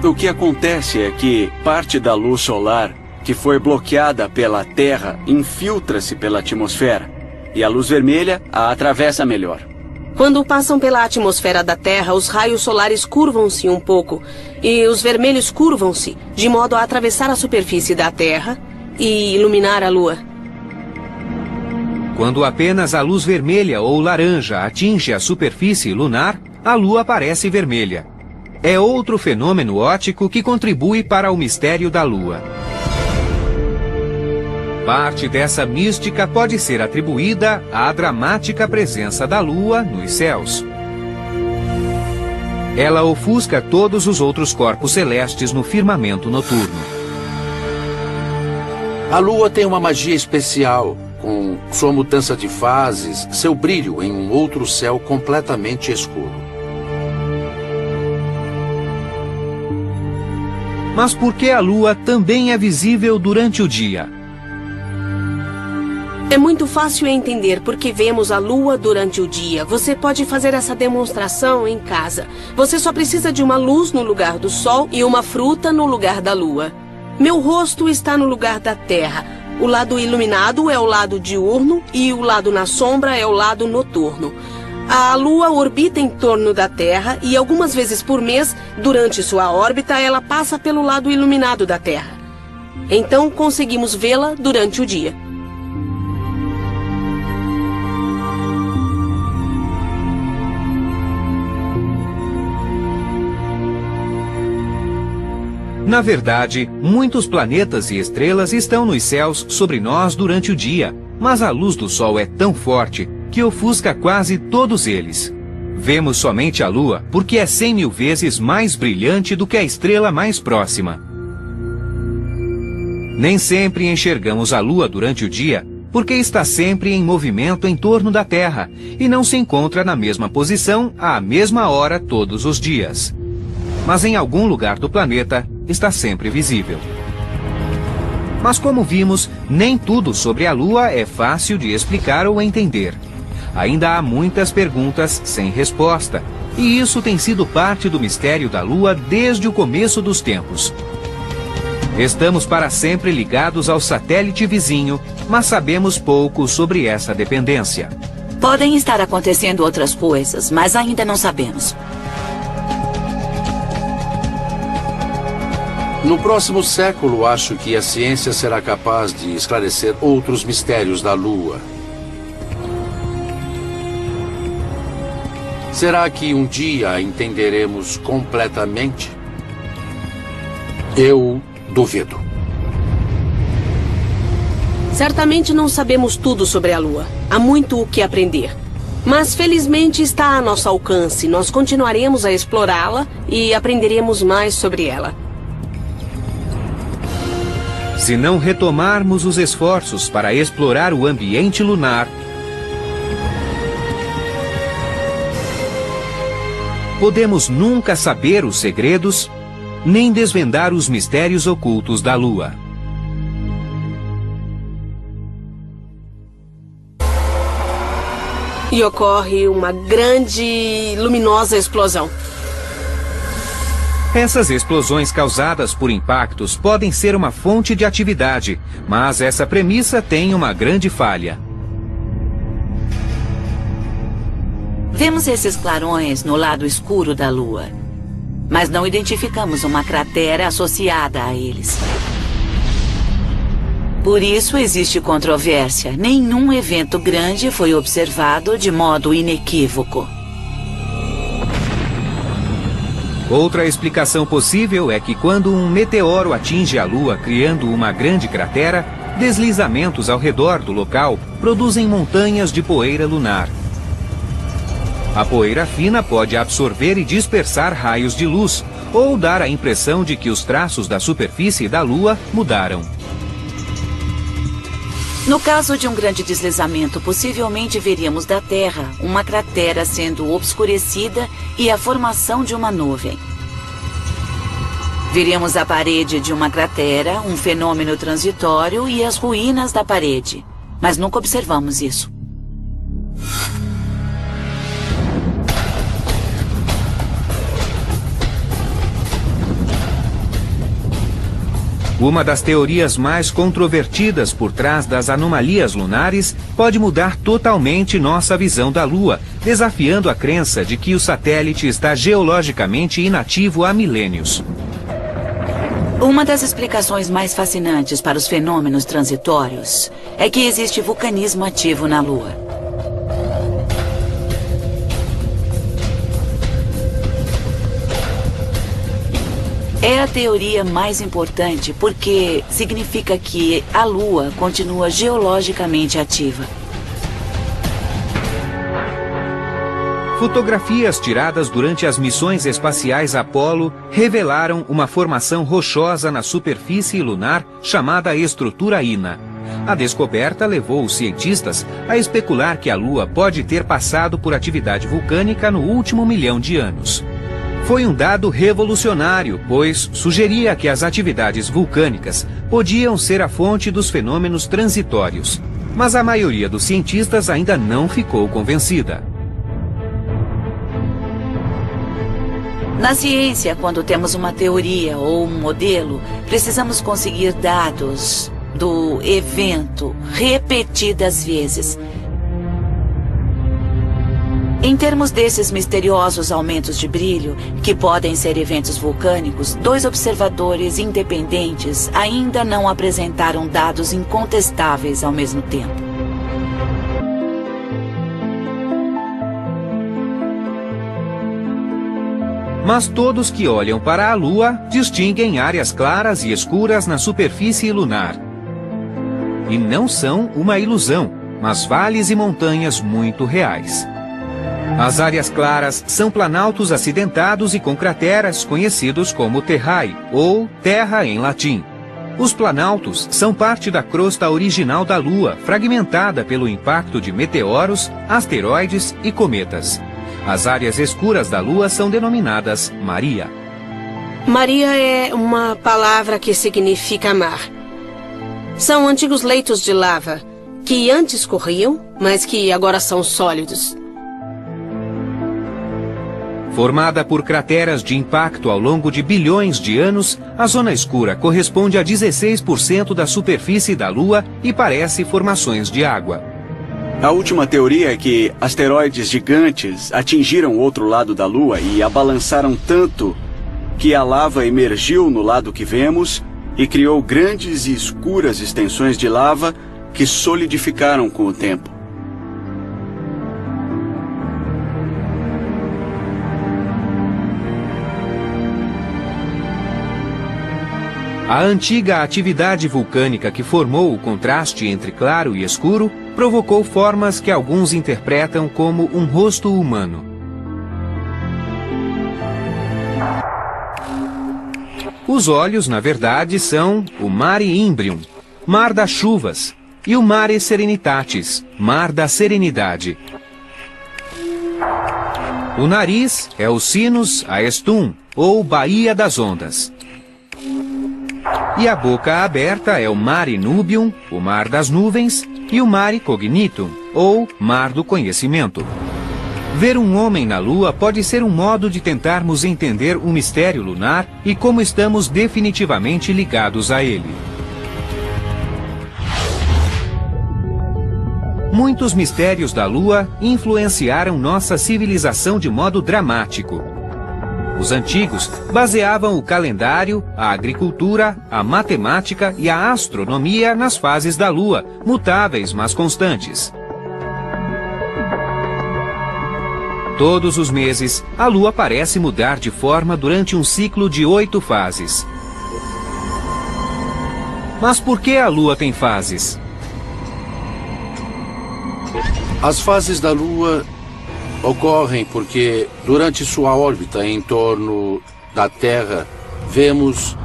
O que acontece é que parte da luz solar, que foi bloqueada pela Terra, infiltra-se pela atmosfera, e a luz vermelha a atravessa melhor. Quando passam pela atmosfera da Terra, os raios solares curvam-se um pouco e os vermelhos curvam-se, de modo a atravessar a superfície da Terra e iluminar a Lua. Quando apenas a luz vermelha ou laranja atinge a superfície lunar, a Lua parece vermelha. É outro fenômeno óptico que contribui para o mistério da Lua. Parte dessa mística pode ser atribuída à dramática presença da Lua nos céus. Ela ofusca todos os outros corpos celestes no firmamento noturno. A Lua tem uma magia especial, com sua mudança de fases, seu brilho em um outro céu completamente escuro. Mas por que a Lua também é visível durante o dia? É muito fácil entender porque vemos a Lua durante o dia. Você pode fazer essa demonstração em casa. Você só precisa de uma luz no lugar do Sol e uma fruta no lugar da Lua. Meu rosto está no lugar da Terra. O lado iluminado é o lado diurno e o lado na sombra é o lado noturno. A Lua orbita em torno da Terra e algumas vezes por mês, durante sua órbita, ela passa pelo lado iluminado da Terra. Então conseguimos vê-la durante o dia. Na verdade, muitos planetas e estrelas estão nos céus sobre nós durante o dia, mas a luz do Sol é tão forte que ofusca quase todos eles. Vemos somente a Lua porque é 100 mil vezes mais brilhante do que a estrela mais próxima. Nem sempre enxergamos a Lua durante o dia porque está sempre em movimento em torno da Terra e não se encontra na mesma posição à mesma hora todos os dias. Mas em algum lugar do planeta está sempre visível. Mas como vimos, nem tudo sobre a Lua é fácil de explicar ou entender. Ainda há muitas perguntas sem resposta, e isso tem sido parte do mistério da Lua desde o começo dos tempos. Estamos para sempre ligados ao satélite vizinho, mas sabemos pouco sobre essa dependência. Podem estar acontecendo outras coisas, mas ainda não sabemos. No próximo século, acho que a ciência será capaz de esclarecer outros mistérios da Lua. Será que um dia a entenderemos completamente? Eu duvido. Certamente não sabemos tudo sobre a Lua. Há muito o que aprender. Mas felizmente está a nosso alcance. Nós continuaremos a explorá-la e aprenderemos mais sobre ela. Se não retomarmos os esforços para explorar o ambiente lunar, podemos nunca saber os segredos, nem desvendar os mistérios ocultos da Lua. E ocorre uma grande, luminosa explosão. Essas explosões causadas por impactos podem ser uma fonte de atividade, mas essa premissa tem uma grande falha. Vemos esses clarões no lado escuro da Lua, mas não identificamos uma cratera associada a eles. Por isso existe controvérsia. Nenhum evento grande foi observado de modo inequívoco. Outra explicação possível é que quando um meteoro atinge a Lua criando uma grande cratera, deslizamentos ao redor do local produzem montanhas de poeira lunar. A poeira fina pode absorver e dispersar raios de luz, ou dar a impressão de que os traços da superfície da Lua mudaram. No caso de um grande deslizamento, possivelmente veríamos da Terra uma cratera sendo obscurecida e a formação de uma nuvem. Veríamos a parede de uma cratera, um fenômeno transitório e as ruínas da parede. Mas nunca observamos isso. Uma das teorias mais controvertidas por trás das anomalias lunares pode mudar totalmente nossa visão da Lua, desafiando a crença de que o satélite está geologicamente inativo há milênios. Uma das explicações mais fascinantes para os fenômenos transitórios é que existe vulcanismo ativo na Lua. É a teoria mais importante porque significa que a Lua continua geologicamente ativa. Fotografias tiradas durante as missões espaciais Apollo revelaram uma formação rochosa na superfície lunar chamada estrutura Ina. A descoberta levou os cientistas a especular que a Lua pode ter passado por atividade vulcânica no último 1 milhão de anos. Foi um dado revolucionário, pois sugeria que as atividades vulcânicas podiam ser a fonte dos fenômenos transitórios. Mas a maioria dos cientistas ainda não ficou convencida. Na ciência, quando temos uma teoria ou um modelo, precisamos conseguir dados do evento repetidas vezes. Em termos desses misteriosos aumentos de brilho, que podem ser eventos vulcânicos, 2 observadores independentes ainda não apresentaram dados incontestáveis ao mesmo tempo. Mas todos que olham para a Lua distinguem áreas claras e escuras na superfície lunar. E não são uma ilusão, mas vales e montanhas muito reais. As áreas claras são planaltos acidentados e com crateras conhecidos como terrae, ou terra em latim. Os planaltos são parte da crosta original da Lua, fragmentada pelo impacto de meteoros, asteroides e cometas. As áreas escuras da Lua são denominadas Maria. Maria é uma palavra que significa mar. São antigos leitos de lava, que antes corriam, mas que agora são sólidos. Formada por crateras de impacto ao longo de bilhões de anos, a zona escura corresponde a 16% da superfície da Lua e parece formações de água. A última teoria é que asteroides gigantes atingiram o outro lado da Lua e a balançaram tanto que a lava emergiu no lado que vemos e criou grandes e escuras extensões de lava que solidificaram com o tempo. A antiga atividade vulcânica que formou o contraste entre claro e escuro provocou formas que alguns interpretam como um rosto humano. Os olhos, na verdade, são o Mare Imbrium, mar das chuvas, e o Mare Serenitatis, mar da serenidade. O nariz é o Sinus Aestum, ou Baía das Ondas. E a boca aberta é o Mare Nubium, o mar das nuvens, e o Mare Cognitum, ou mar do conhecimento. Ver um homem na Lua pode ser um modo de tentarmos entender o mistério lunar e como estamos definitivamente ligados a ele. Muitos mistérios da Lua influenciaram nossa civilização de modo dramático. Os antigos baseavam o calendário, a agricultura, a matemática e a astronomia nas fases da Lua, mutáveis mas constantes. Todos os meses, a Lua parece mudar de forma durante um ciclo de 8 fases. Mas por que a Lua tem fases? As fases da Lua ocorrem porque, durante sua órbita em torno da Terra, vemos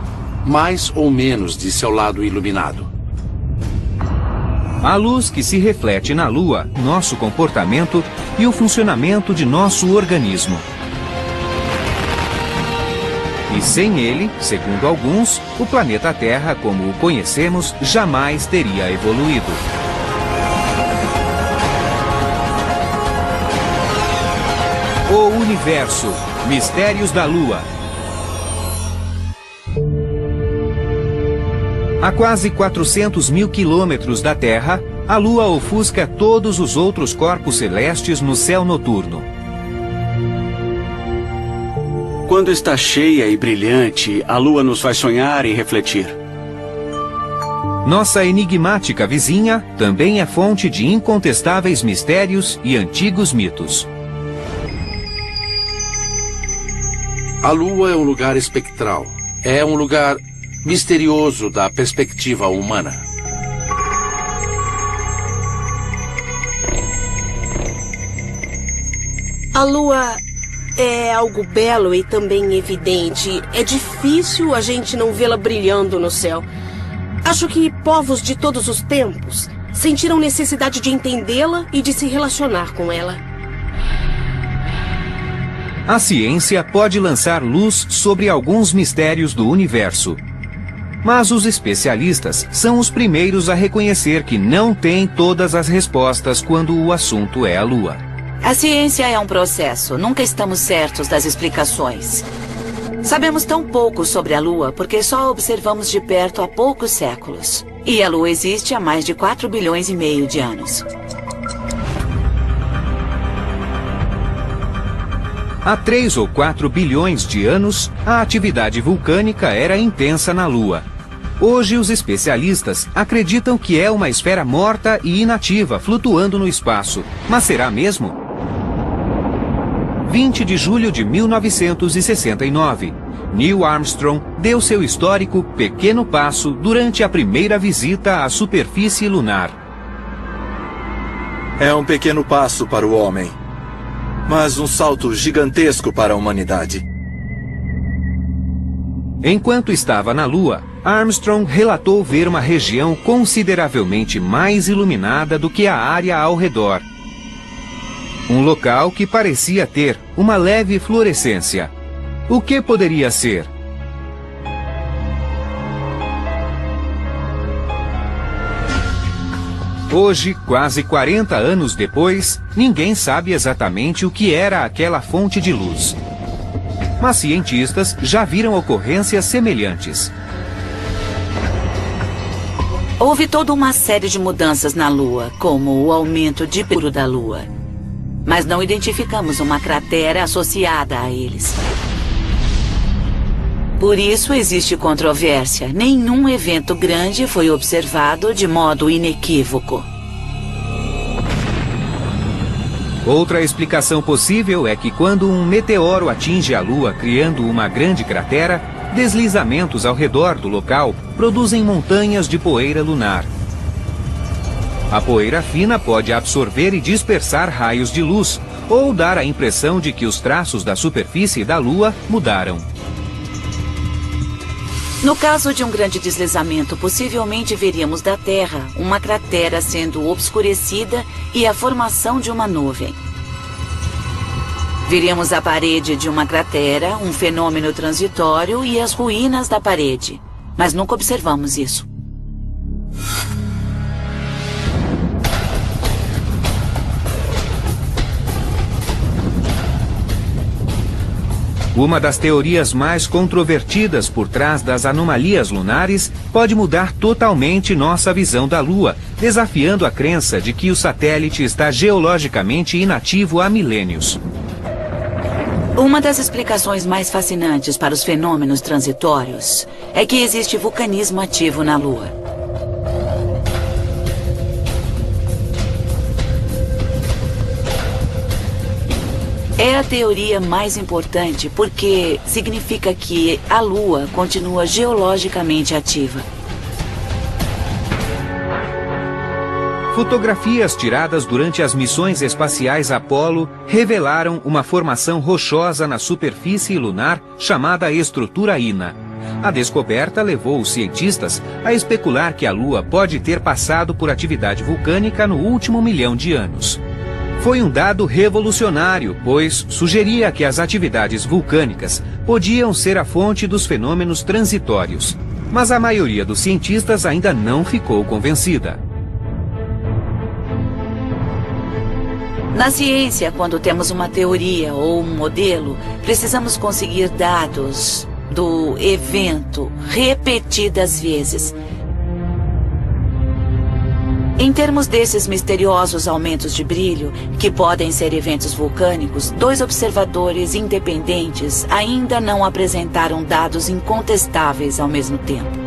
mais ou menos de seu lado iluminado. A luz que se reflete na Lua, nosso comportamento e o funcionamento de nosso organismo. E sem ele, segundo alguns, o planeta Terra, como o conhecemos, jamais teria evoluído. O Universo. Mistérios da Lua. A quase 400 mil quilômetros da Terra, a Lua ofusca todos os outros corpos celestes no céu noturno. Quando está cheia e brilhante, a Lua nos faz sonhar e refletir. Nossa enigmática vizinha também é fonte de incontestáveis mistérios e antigos mitos. A Lua é um lugar espectral. É um lugar misterioso da perspectiva humana. A Lua é algo belo e também evidente. É difícil a gente não vê-la brilhando no céu. Acho que povos de todos os tempos sentiram necessidade de entendê-la e de se relacionar com ela. A ciência pode lançar luz sobre alguns mistérios do universo. Mas os especialistas são os primeiros a reconhecer que não têm todas as respostas quando o assunto é a Lua. A ciência é um processo. Nunca estamos certos das explicações. Sabemos tão pouco sobre a Lua porque só observamos de perto há poucos séculos. E a Lua existe há mais de 4 bilhões e meio de anos. Há 3 ou 4 bilhões de anos, a atividade vulcânica era intensa na Lua. Hoje, os especialistas acreditam que é uma esfera morta e inativa flutuando no espaço. Mas será mesmo? 20 de julho de 1969, Neil Armstrong deu seu histórico pequeno passo durante a primeira visita à superfície lunar. É um pequeno passo para o homem, mas um salto gigantesco para a humanidade. Enquanto estava na Lua, Armstrong relatou ver uma região consideravelmente mais iluminada do que a área ao redor. Um local que parecia ter uma leve fluorescência. O que poderia ser? Hoje, quase 40 anos depois, ninguém sabe exatamente o que era aquela fonte de luz. Mas cientistas já viram ocorrências semelhantes. Houve toda uma série de mudanças na Lua, como o aumento de puro da Lua. Mas não identificamos uma cratera associada a eles. Por isso existe controvérsia. Nenhum evento grande foi observado de modo inequívoco. Outra explicação possível é que quando um meteoro atinge a Lua criando uma grande cratera, deslizamentos ao redor do local produzem montanhas de poeira lunar. A poeira fina pode absorver e dispersar raios de luz, ou dar a impressão de que os traços da superfície da Lua mudaram. No caso de um grande deslizamento, possivelmente veríamos da Terra uma cratera sendo obscurecida e a formação de uma nuvem. Veríamos a parede de uma cratera, um fenômeno transitório e as ruínas da parede. Mas nunca observamos isso. Uma das teorias mais controvertidas por trás das anomalias lunares pode mudar totalmente nossa visão da Lua, desafiando a crença de que o satélite está geologicamente inativo há milênios. Uma das explicações mais fascinantes para os fenômenos transitórios é que existe vulcanismo ativo na Lua. É a teoria mais importante porque significa que a Lua continua geologicamente ativa. Fotografias tiradas durante as missões espaciais Apollo revelaram uma formação rochosa na superfície lunar chamada estrutura Ina. A descoberta levou os cientistas a especular que a Lua pode ter passado por atividade vulcânica no último 1 milhão de anos. Foi um dado revolucionário, pois sugeria que as atividades vulcânicas podiam ser a fonte dos fenômenos transitórios. Mas a maioria dos cientistas ainda não ficou convencida. Na ciência, quando temos uma teoria ou um modelo, precisamos conseguir dados do evento repetidas vezes. Em termos desses misteriosos aumentos de brilho, que podem ser eventos vulcânicos, 2 observadores independentes ainda não apresentaram dados incontestáveis ao mesmo tempo.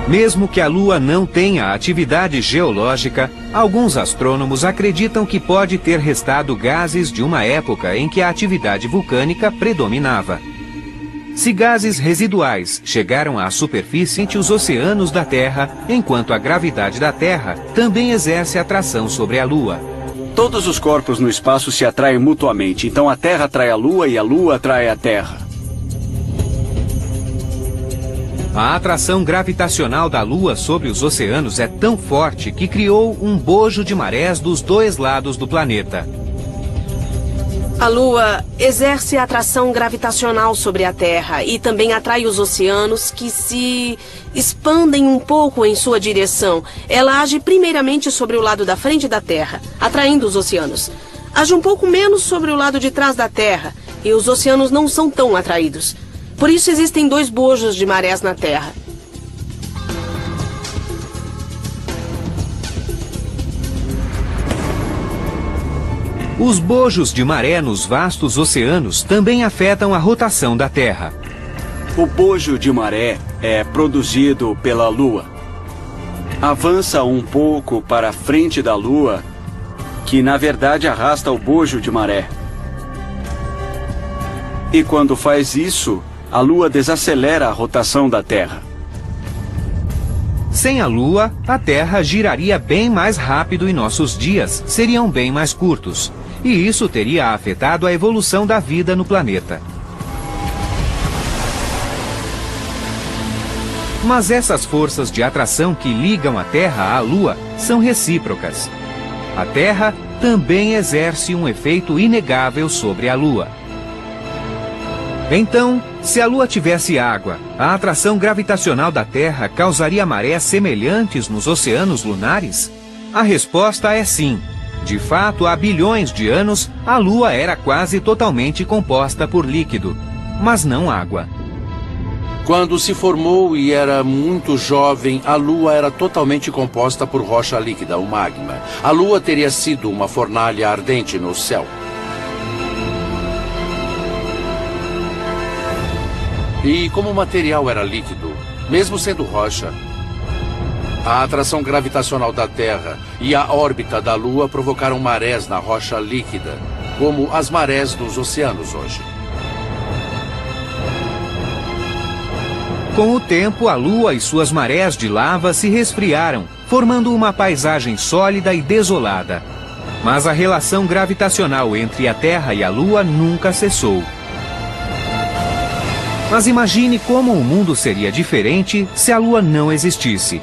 Mesmo que a Lua não tenha atividade geológica, alguns astrônomos acreditam que pode ter restado gases de uma época em que a atividade vulcânica predominava. Se gases residuais chegaram à superfície entre os oceanos da Terra, enquanto a gravidade da Terra também exerce atração sobre a Lua. Todos os corpos no espaço se atraem mutuamente, então a Terra atrai a Lua e a Lua atrai a Terra. A atração gravitacional da Lua sobre os oceanos é tão forte que criou um bojo de marés dos 2 lados do planeta. A Lua exerce atração gravitacional sobre a Terra e também atrai os oceanos que se expandem um pouco em sua direção. Ela age primeiramente sobre o lado da frente da Terra, atraindo os oceanos. Age um pouco menos sobre o lado de trás da Terra e os oceanos não são tão atraídos. Por isso existem 2 bojos de marés na Terra. Os bojos de maré nos vastos oceanos também afetam a rotação da Terra. O bojo de maré é produzido pela Lua. Avança um pouco para a frente da Lua, que na verdade arrasta o bojo de maré. E quando faz isso, a Lua desacelera a rotação da Terra. Sem a Lua, a Terra giraria bem mais rápido e nossos dias seriam bem mais curtos. E isso teria afetado a evolução da vida no planeta. Mas essas forças de atração que ligam a Terra à Lua são recíprocas. A Terra também exerce um efeito inegável sobre a Lua. Então, se a Lua tivesse água, a atração gravitacional da Terra causaria marés semelhantes nos oceanos lunares? A resposta é sim. De fato, há bilhões de anos, a Lua era quase totalmente composta por líquido, mas não água. Quando se formou e era muito jovem, a Lua era totalmente composta por rocha líquida, o magma. A Lua teria sido uma fornalha ardente no céu. E como o material era líquido, mesmo sendo rocha, a atração gravitacional da Terra e a órbita da Lua provocaram marés na rocha líquida, como as marés dos oceanos hoje. Com o tempo, a Lua e suas marés de lava se resfriaram, formando uma paisagem sólida e desolada. Mas a relação gravitacional entre a Terra e a Lua nunca cessou. Mas imagine como o mundo seria diferente se a Lua não existisse.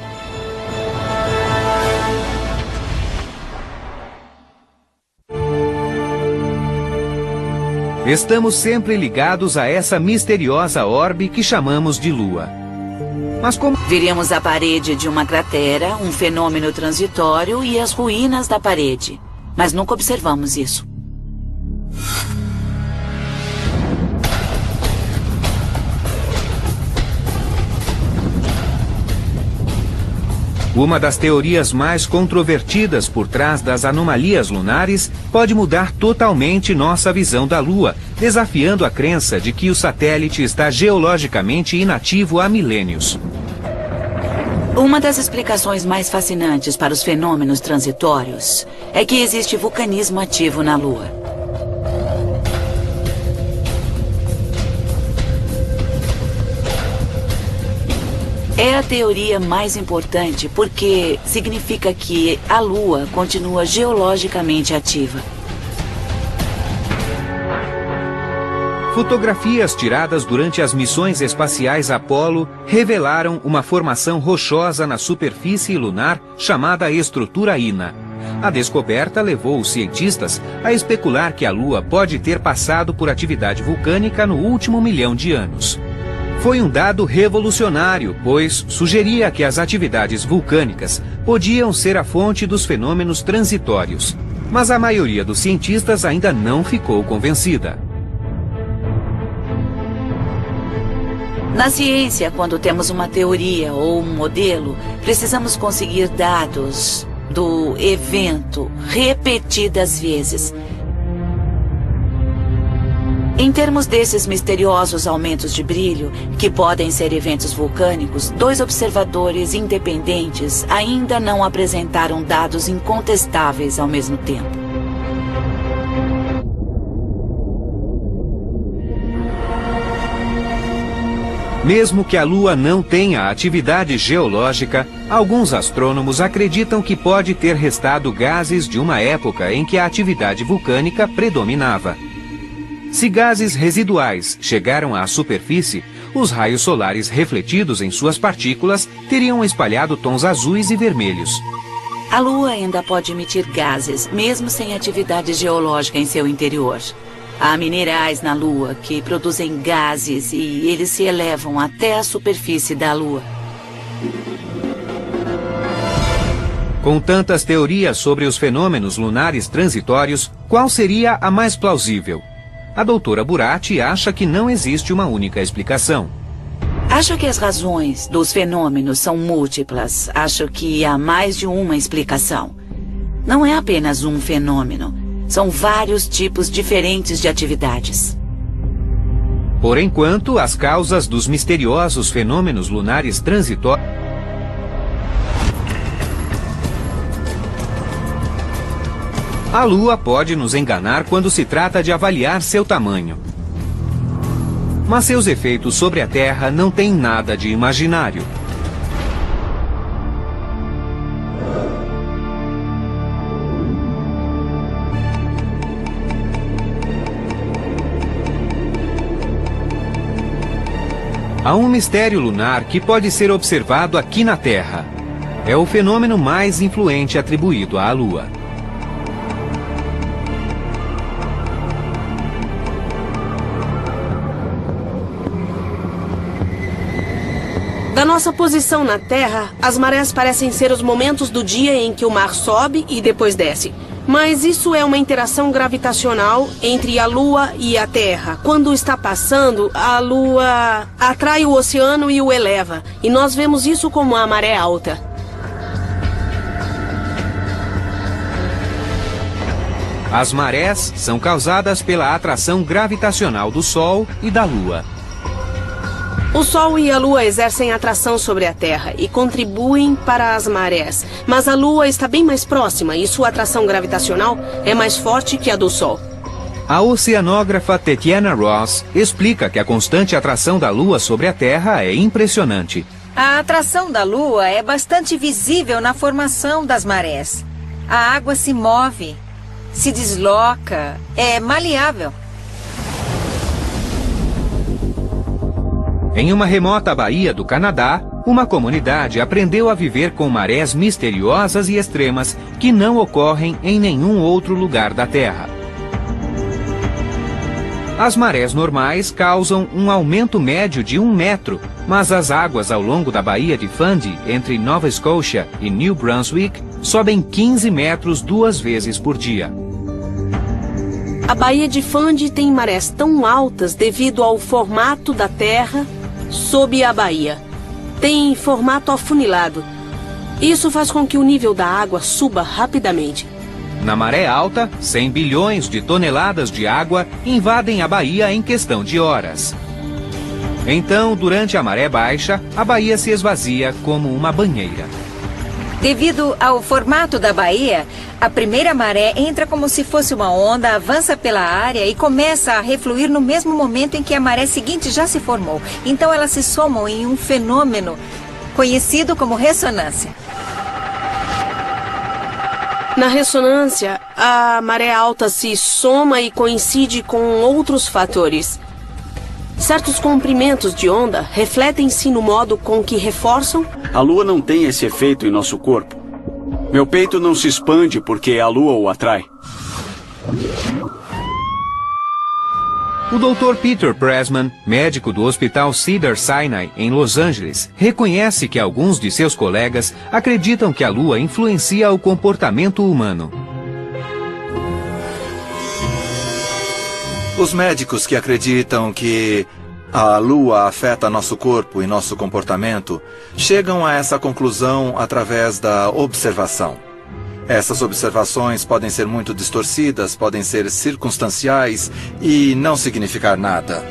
Estamos sempre ligados a essa misteriosa orbe que chamamos de Lua. Mas como Veríamos a parede de uma cratera, um fenômeno transitório e as ruínas da parede. Mas nunca observamos isso. Uma das teorias mais controvertidas por trás das anomalias lunares pode mudar totalmente nossa visão da Lua, desafiando a crença de que o satélite está geologicamente inativo há milênios. Uma das explicações mais fascinantes para os fenômenos transitórios é que existe vulcanismo ativo na Lua. É a teoria mais importante porque significa que a Lua continua geologicamente ativa. Fotografias tiradas durante as missões espaciais Apollo revelaram uma formação rochosa na superfície lunar chamada estrutura Ina. A descoberta levou os cientistas a especular que a Lua pode ter passado por atividade vulcânica no último 1 milhão de anos. Foi um dado revolucionário, pois sugeria que as atividades vulcânicas podiam ser a fonte dos fenômenos transitórios. Mas a maioria dos cientistas ainda não ficou convencida. Na ciência, quando temos uma teoria ou um modelo, precisamos conseguir dados do evento repetidas vezes. Em termos desses misteriosos aumentos de brilho, que podem ser eventos vulcânicos, 2 observadores independentes ainda não apresentaram dados incontestáveis ao mesmo tempo. Mesmo que a Lua não tenha atividade geológica, alguns astrônomos acreditam que pode ter restado gases de uma época em que a atividade vulcânica predominava. Se gases residuais chegaram à superfície, os raios solares refletidos em suas partículas teriam espalhado tons azuis e vermelhos. A Lua ainda pode emitir gases, mesmo sem atividade geológica em seu interior. Há minerais na Lua que produzem gases e eles se elevam até a superfície da Lua. Com tantas teorias sobre os fenômenos lunares transitórios, qual seria a mais plausível? A doutora Buratti acha que não existe uma única explicação. Acho que as razões dos fenômenos são múltiplas. Acho que há mais de uma explicação. Não é apenas um fenômeno. São vários tipos diferentes de atividades. Por enquanto, as causas dos misteriosos fenômenos lunares transitórios A Lua pode nos enganar quando se trata de avaliar seu tamanho. Mas seus efeitos sobre a Terra não têm nada de imaginário. Há um mistério lunar que pode ser observado aqui na Terra. É o fenômeno mais influente atribuído à Lua. Da nossa posição na Terra, as marés parecem ser os momentos do dia em que o mar sobe e depois desce. Mas isso é uma interação gravitacional entre a Lua e a Terra. Quando está passando, a Lua atrai o oceano e o eleva. E nós vemos isso como a maré alta. As marés são causadas pela atração gravitacional do Sol e da Lua. O Sol e a Lua exercem atração sobre a Terra e contribuem para as marés. Mas a Lua está bem mais próxima e sua atração gravitacional é mais forte que a do Sol. A oceanógrafa Tatiana Ross explica que a constante atração da Lua sobre a Terra é impressionante. A atração da Lua é bastante visível na formação das marés. A água se move, se desloca, é maleável. Em uma remota baía do Canadá, uma comunidade aprendeu a viver com marés misteriosas e extremas que não ocorrem em nenhum outro lugar da Terra. As marés normais causam um aumento médio de 1 metro, mas as águas ao longo da Baía de Fundy, entre Nova Scotia e New Brunswick, sobem 15 metros 2 vezes por dia. A Baía de Fundy tem marés tão altas devido ao formato da Terra sob a baía. Tem formato afunilado. Isso faz com que o nível da água suba rapidamente. Na maré alta, 100 bilhões de toneladas de água invadem a baía em questão de horas. Então, durante a maré baixa, a baía se esvazia como uma banheira. Devido ao formato da baía, a primeira maré entra como se fosse uma onda, avança pela área e começa a refluir no mesmo momento em que a maré seguinte já se formou. Então elas se somam em um fenômeno conhecido como ressonância. Na ressonância, a maré alta se soma e coincide com outros fatores. Certos comprimentos de onda refletem-se no modo com que reforçam. A Lua não tem esse efeito em nosso corpo. Meu peito não se expande porque a Lua o atrai. O Dr. Peter Pressman, médico do Hospital Cedars-Sinai, em Los Angeles, reconhece que alguns de seus colegas acreditam que a Lua influencia o comportamento humano. Os médicos que acreditam que a Lua afeta nosso corpo e nosso comportamento chegam a essa conclusão através da observação. Essas observações podem ser muito distorcidas, podem ser circunstanciais e não significar nada,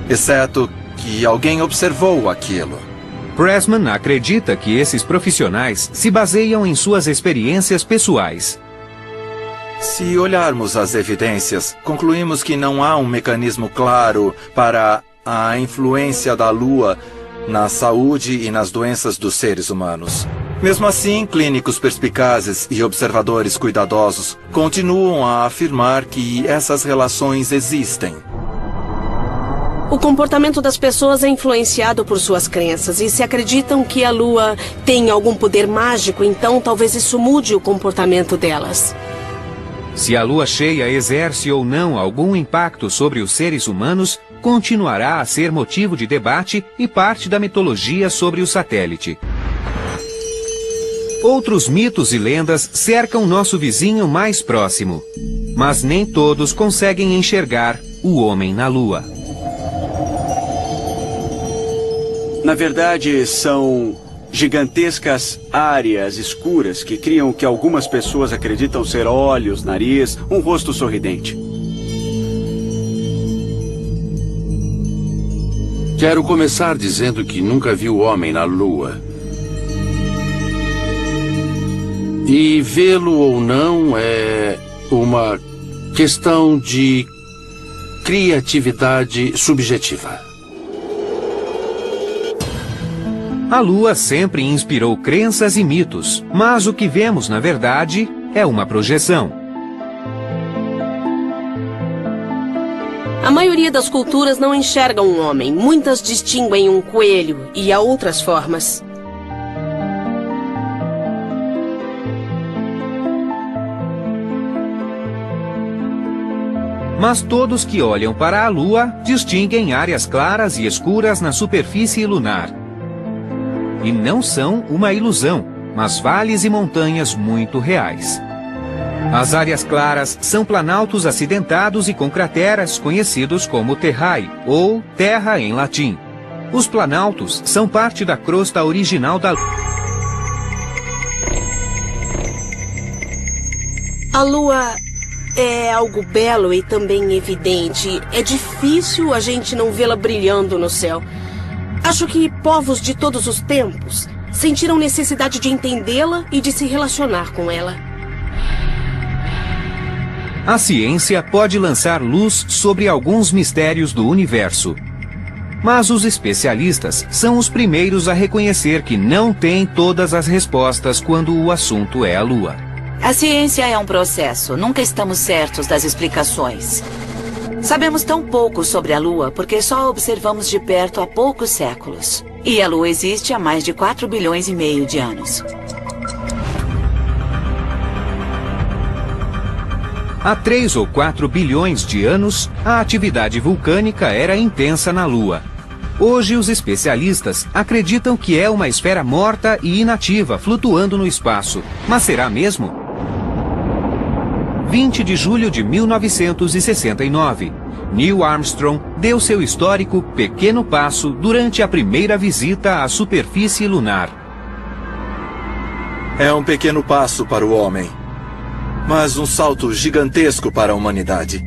exceto que alguém observou aquilo. Pressman acredita que esses profissionais se baseiam em suas experiências pessoais. Se olharmos as evidências, concluímos que não há um mecanismo claro para a influência da Lua na saúde e nas doenças dos seres humanos. Mesmo assim, clínicos perspicazes e observadores cuidadosos continuam a afirmar que essas relações existem. O comportamento das pessoas é influenciado por suas crenças, e se acreditam que a Lua tem algum poder mágico, então talvez isso mude o comportamento delas. Se a Lua cheia exerce ou não algum impacto sobre os seres humanos, continuará a ser motivo de debate e parte da mitologia sobre o satélite. Outros mitos e lendas cercam nosso vizinho mais próximo, mas nem todos conseguem enxergar o homem na Lua. Na verdade, são gigantescas áreas escuras que criam o que algumas pessoas acreditam ser olhos, nariz, um rosto sorridente. Quero começar dizendo que nunca vi o homem na Lua. E vê-lo ou não é uma questão de criatividade subjetiva. A Lua sempre inspirou crenças e mitos, mas o que vemos, na verdade, é uma projeção. A maioria das culturas não enxerga um homem. Muitas distinguem um coelho e há outras formas. Mas todos que olham para a Lua distinguem áreas claras e escuras na superfície lunar. E não são uma ilusão, mas vales e montanhas muito reais. As áreas claras são planaltos acidentados e com crateras conhecidos como terrae, ou terra em latim. Os planaltos são parte da crosta original da Lua. A Lua é algo belo e também evidente. É difícil a gente não vê-la brilhando no céu. Acho que povos de todos os tempos sentiram necessidade de entendê-la e de se relacionar com ela. A ciência pode lançar luz sobre alguns mistérios do universo. Mas os especialistas são os primeiros a reconhecer que não têm todas as respostas quando o assunto é a Lua. A ciência é um processo. Nunca estamos certos das explicações. Sabemos tão pouco sobre a Lua porque só a observamos de perto há poucos séculos. E a Lua existe há mais de 4,5 bilhões de anos. Há 3 ou 4 bilhões de anos, a atividade vulcânica era intensa na Lua. Hoje, os especialistas acreditam que é uma esfera morta e inativa flutuando no espaço. Mas será mesmo? 20 de julho de 1969, Neil Armstrong deu seu histórico pequeno passo durante a primeira visita à superfície lunar. É um pequeno passo para o homem, mas um salto gigantesco para a humanidade.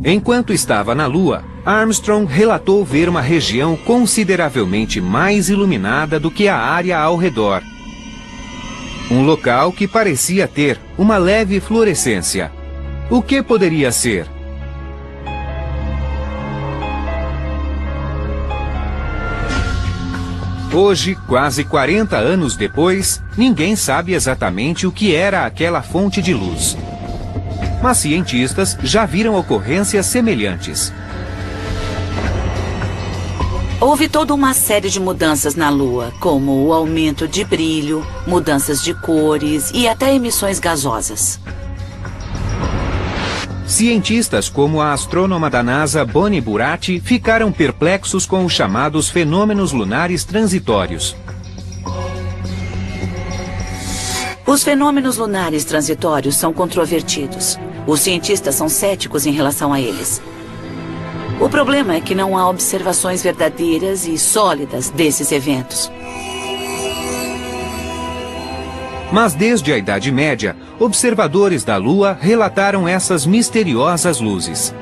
Enquanto estava na Lua, Armstrong relatou ver uma região consideravelmente mais iluminada do que a área ao redor. Um local que parecia ter uma leve fluorescência. O que poderia ser? Hoje, quase 40 anos depois, ninguém sabe exatamente o que era aquela fonte de luz. Mas cientistas já viram ocorrências semelhantes. Houve toda uma série de mudanças na Lua, como o aumento de brilho, mudanças de cores e até emissões gasosas. Cientistas como a astrônoma da NASA Bonnie Buratti ficaram perplexos com os chamados fenômenos lunares transitórios. Os fenômenos lunares transitórios são controvertidos. Os cientistas são céticos em relação a eles. O problema é que não há observações verdadeiras e sólidas desses eventos. Mas desde a Idade Média, observadores da Lua relataram essas misteriosas luzes.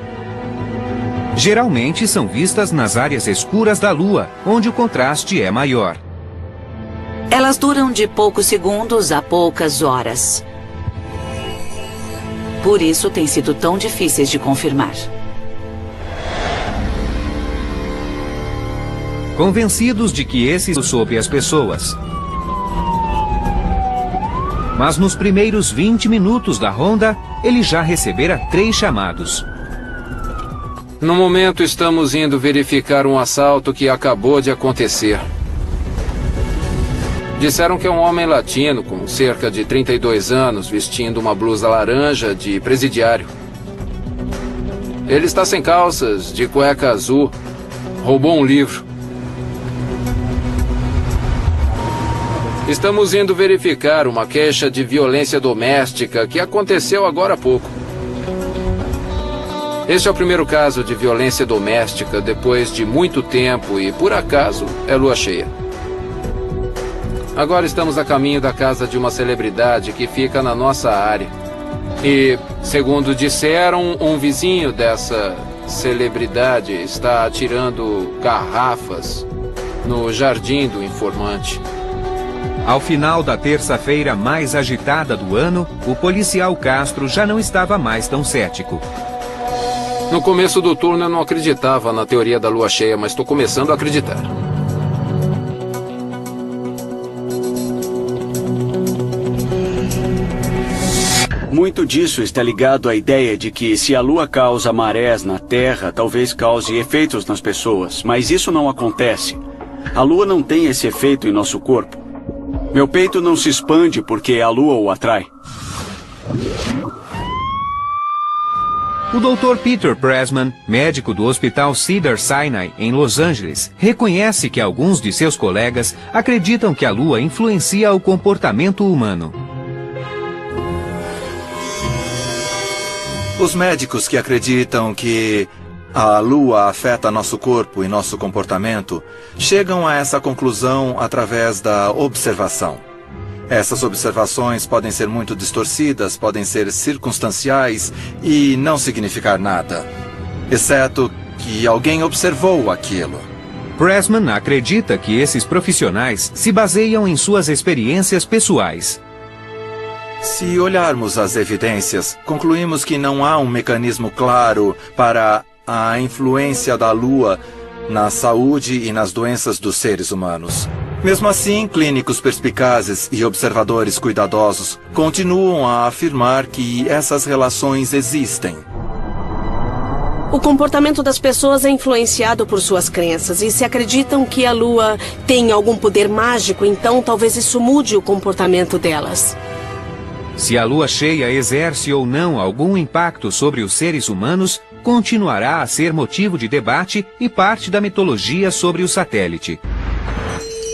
Geralmente são vistas nas áreas escuras da Lua, onde o contraste é maior. Elas duram de poucos segundos a poucas horas. Por isso têm sido tão difíceis de confirmar. Convencidos de que esse sobre as pessoas. Mas nos primeiros 20 minutos da ronda, ele já recebera 3 chamados. No momento, estamos indo verificar um assalto que acabou de acontecer. Disseram que é um homem latino com cerca de 32 anos, vestindo uma blusa laranja de presidiário. Ele está sem calças, de cueca azul, roubou um livro. Estamos indo verificar uma queixa de violência doméstica que aconteceu agora há pouco. Este é o primeiro caso de violência doméstica depois de muito tempo e, por acaso, é lua cheia. Agora estamos a caminho da casa de uma celebridade que fica na nossa área. E, segundo disseram, um vizinho dessa celebridade está atirando garrafas no jardim do informante. Ao final da terça-feira mais agitada do ano, o policial Castro já não estava mais tão cético. No começo do turno eu não acreditava na teoria da lua cheia, mas estou começando a acreditar. Muito disso está ligado à ideia de que se a Lua causa marés na Terra, talvez cause efeitos nas pessoas, mas isso não acontece. A Lua não tem esse efeito em nosso corpo. Meu peito não se expande porque a Lua o atrai. O Dr. Peter Pressman, médico do Hospital Cedars-Sinai, em Los Angeles, reconhece que alguns de seus colegas acreditam que a Lua influencia o comportamento humano. Os médicos que acreditam que a Lua afeta nosso corpo e nosso comportamento chegam a essa conclusão através da observação. Essas observações podem ser muito distorcidas, podem ser circunstanciais e não significar nada, exceto que alguém observou aquilo. Pressman acredita que esses profissionais se baseiam em suas experiências pessoais. Se olharmos as evidências, concluímos que não há um mecanismo claro para a influência da Lua na saúde e nas doenças dos seres humanos. Mesmo assim, clínicos perspicazes e observadores cuidadosos continuam a afirmar que essas relações existem. O comportamento das pessoas é influenciado por suas crenças, e se acreditam que a Lua tem algum poder mágico, então talvez isso mude o comportamento delas. Se a Lua cheia exerce ou não algum impacto sobre os seres humanos, continuará a ser motivo de debate e parte da mitologia sobre o satélite.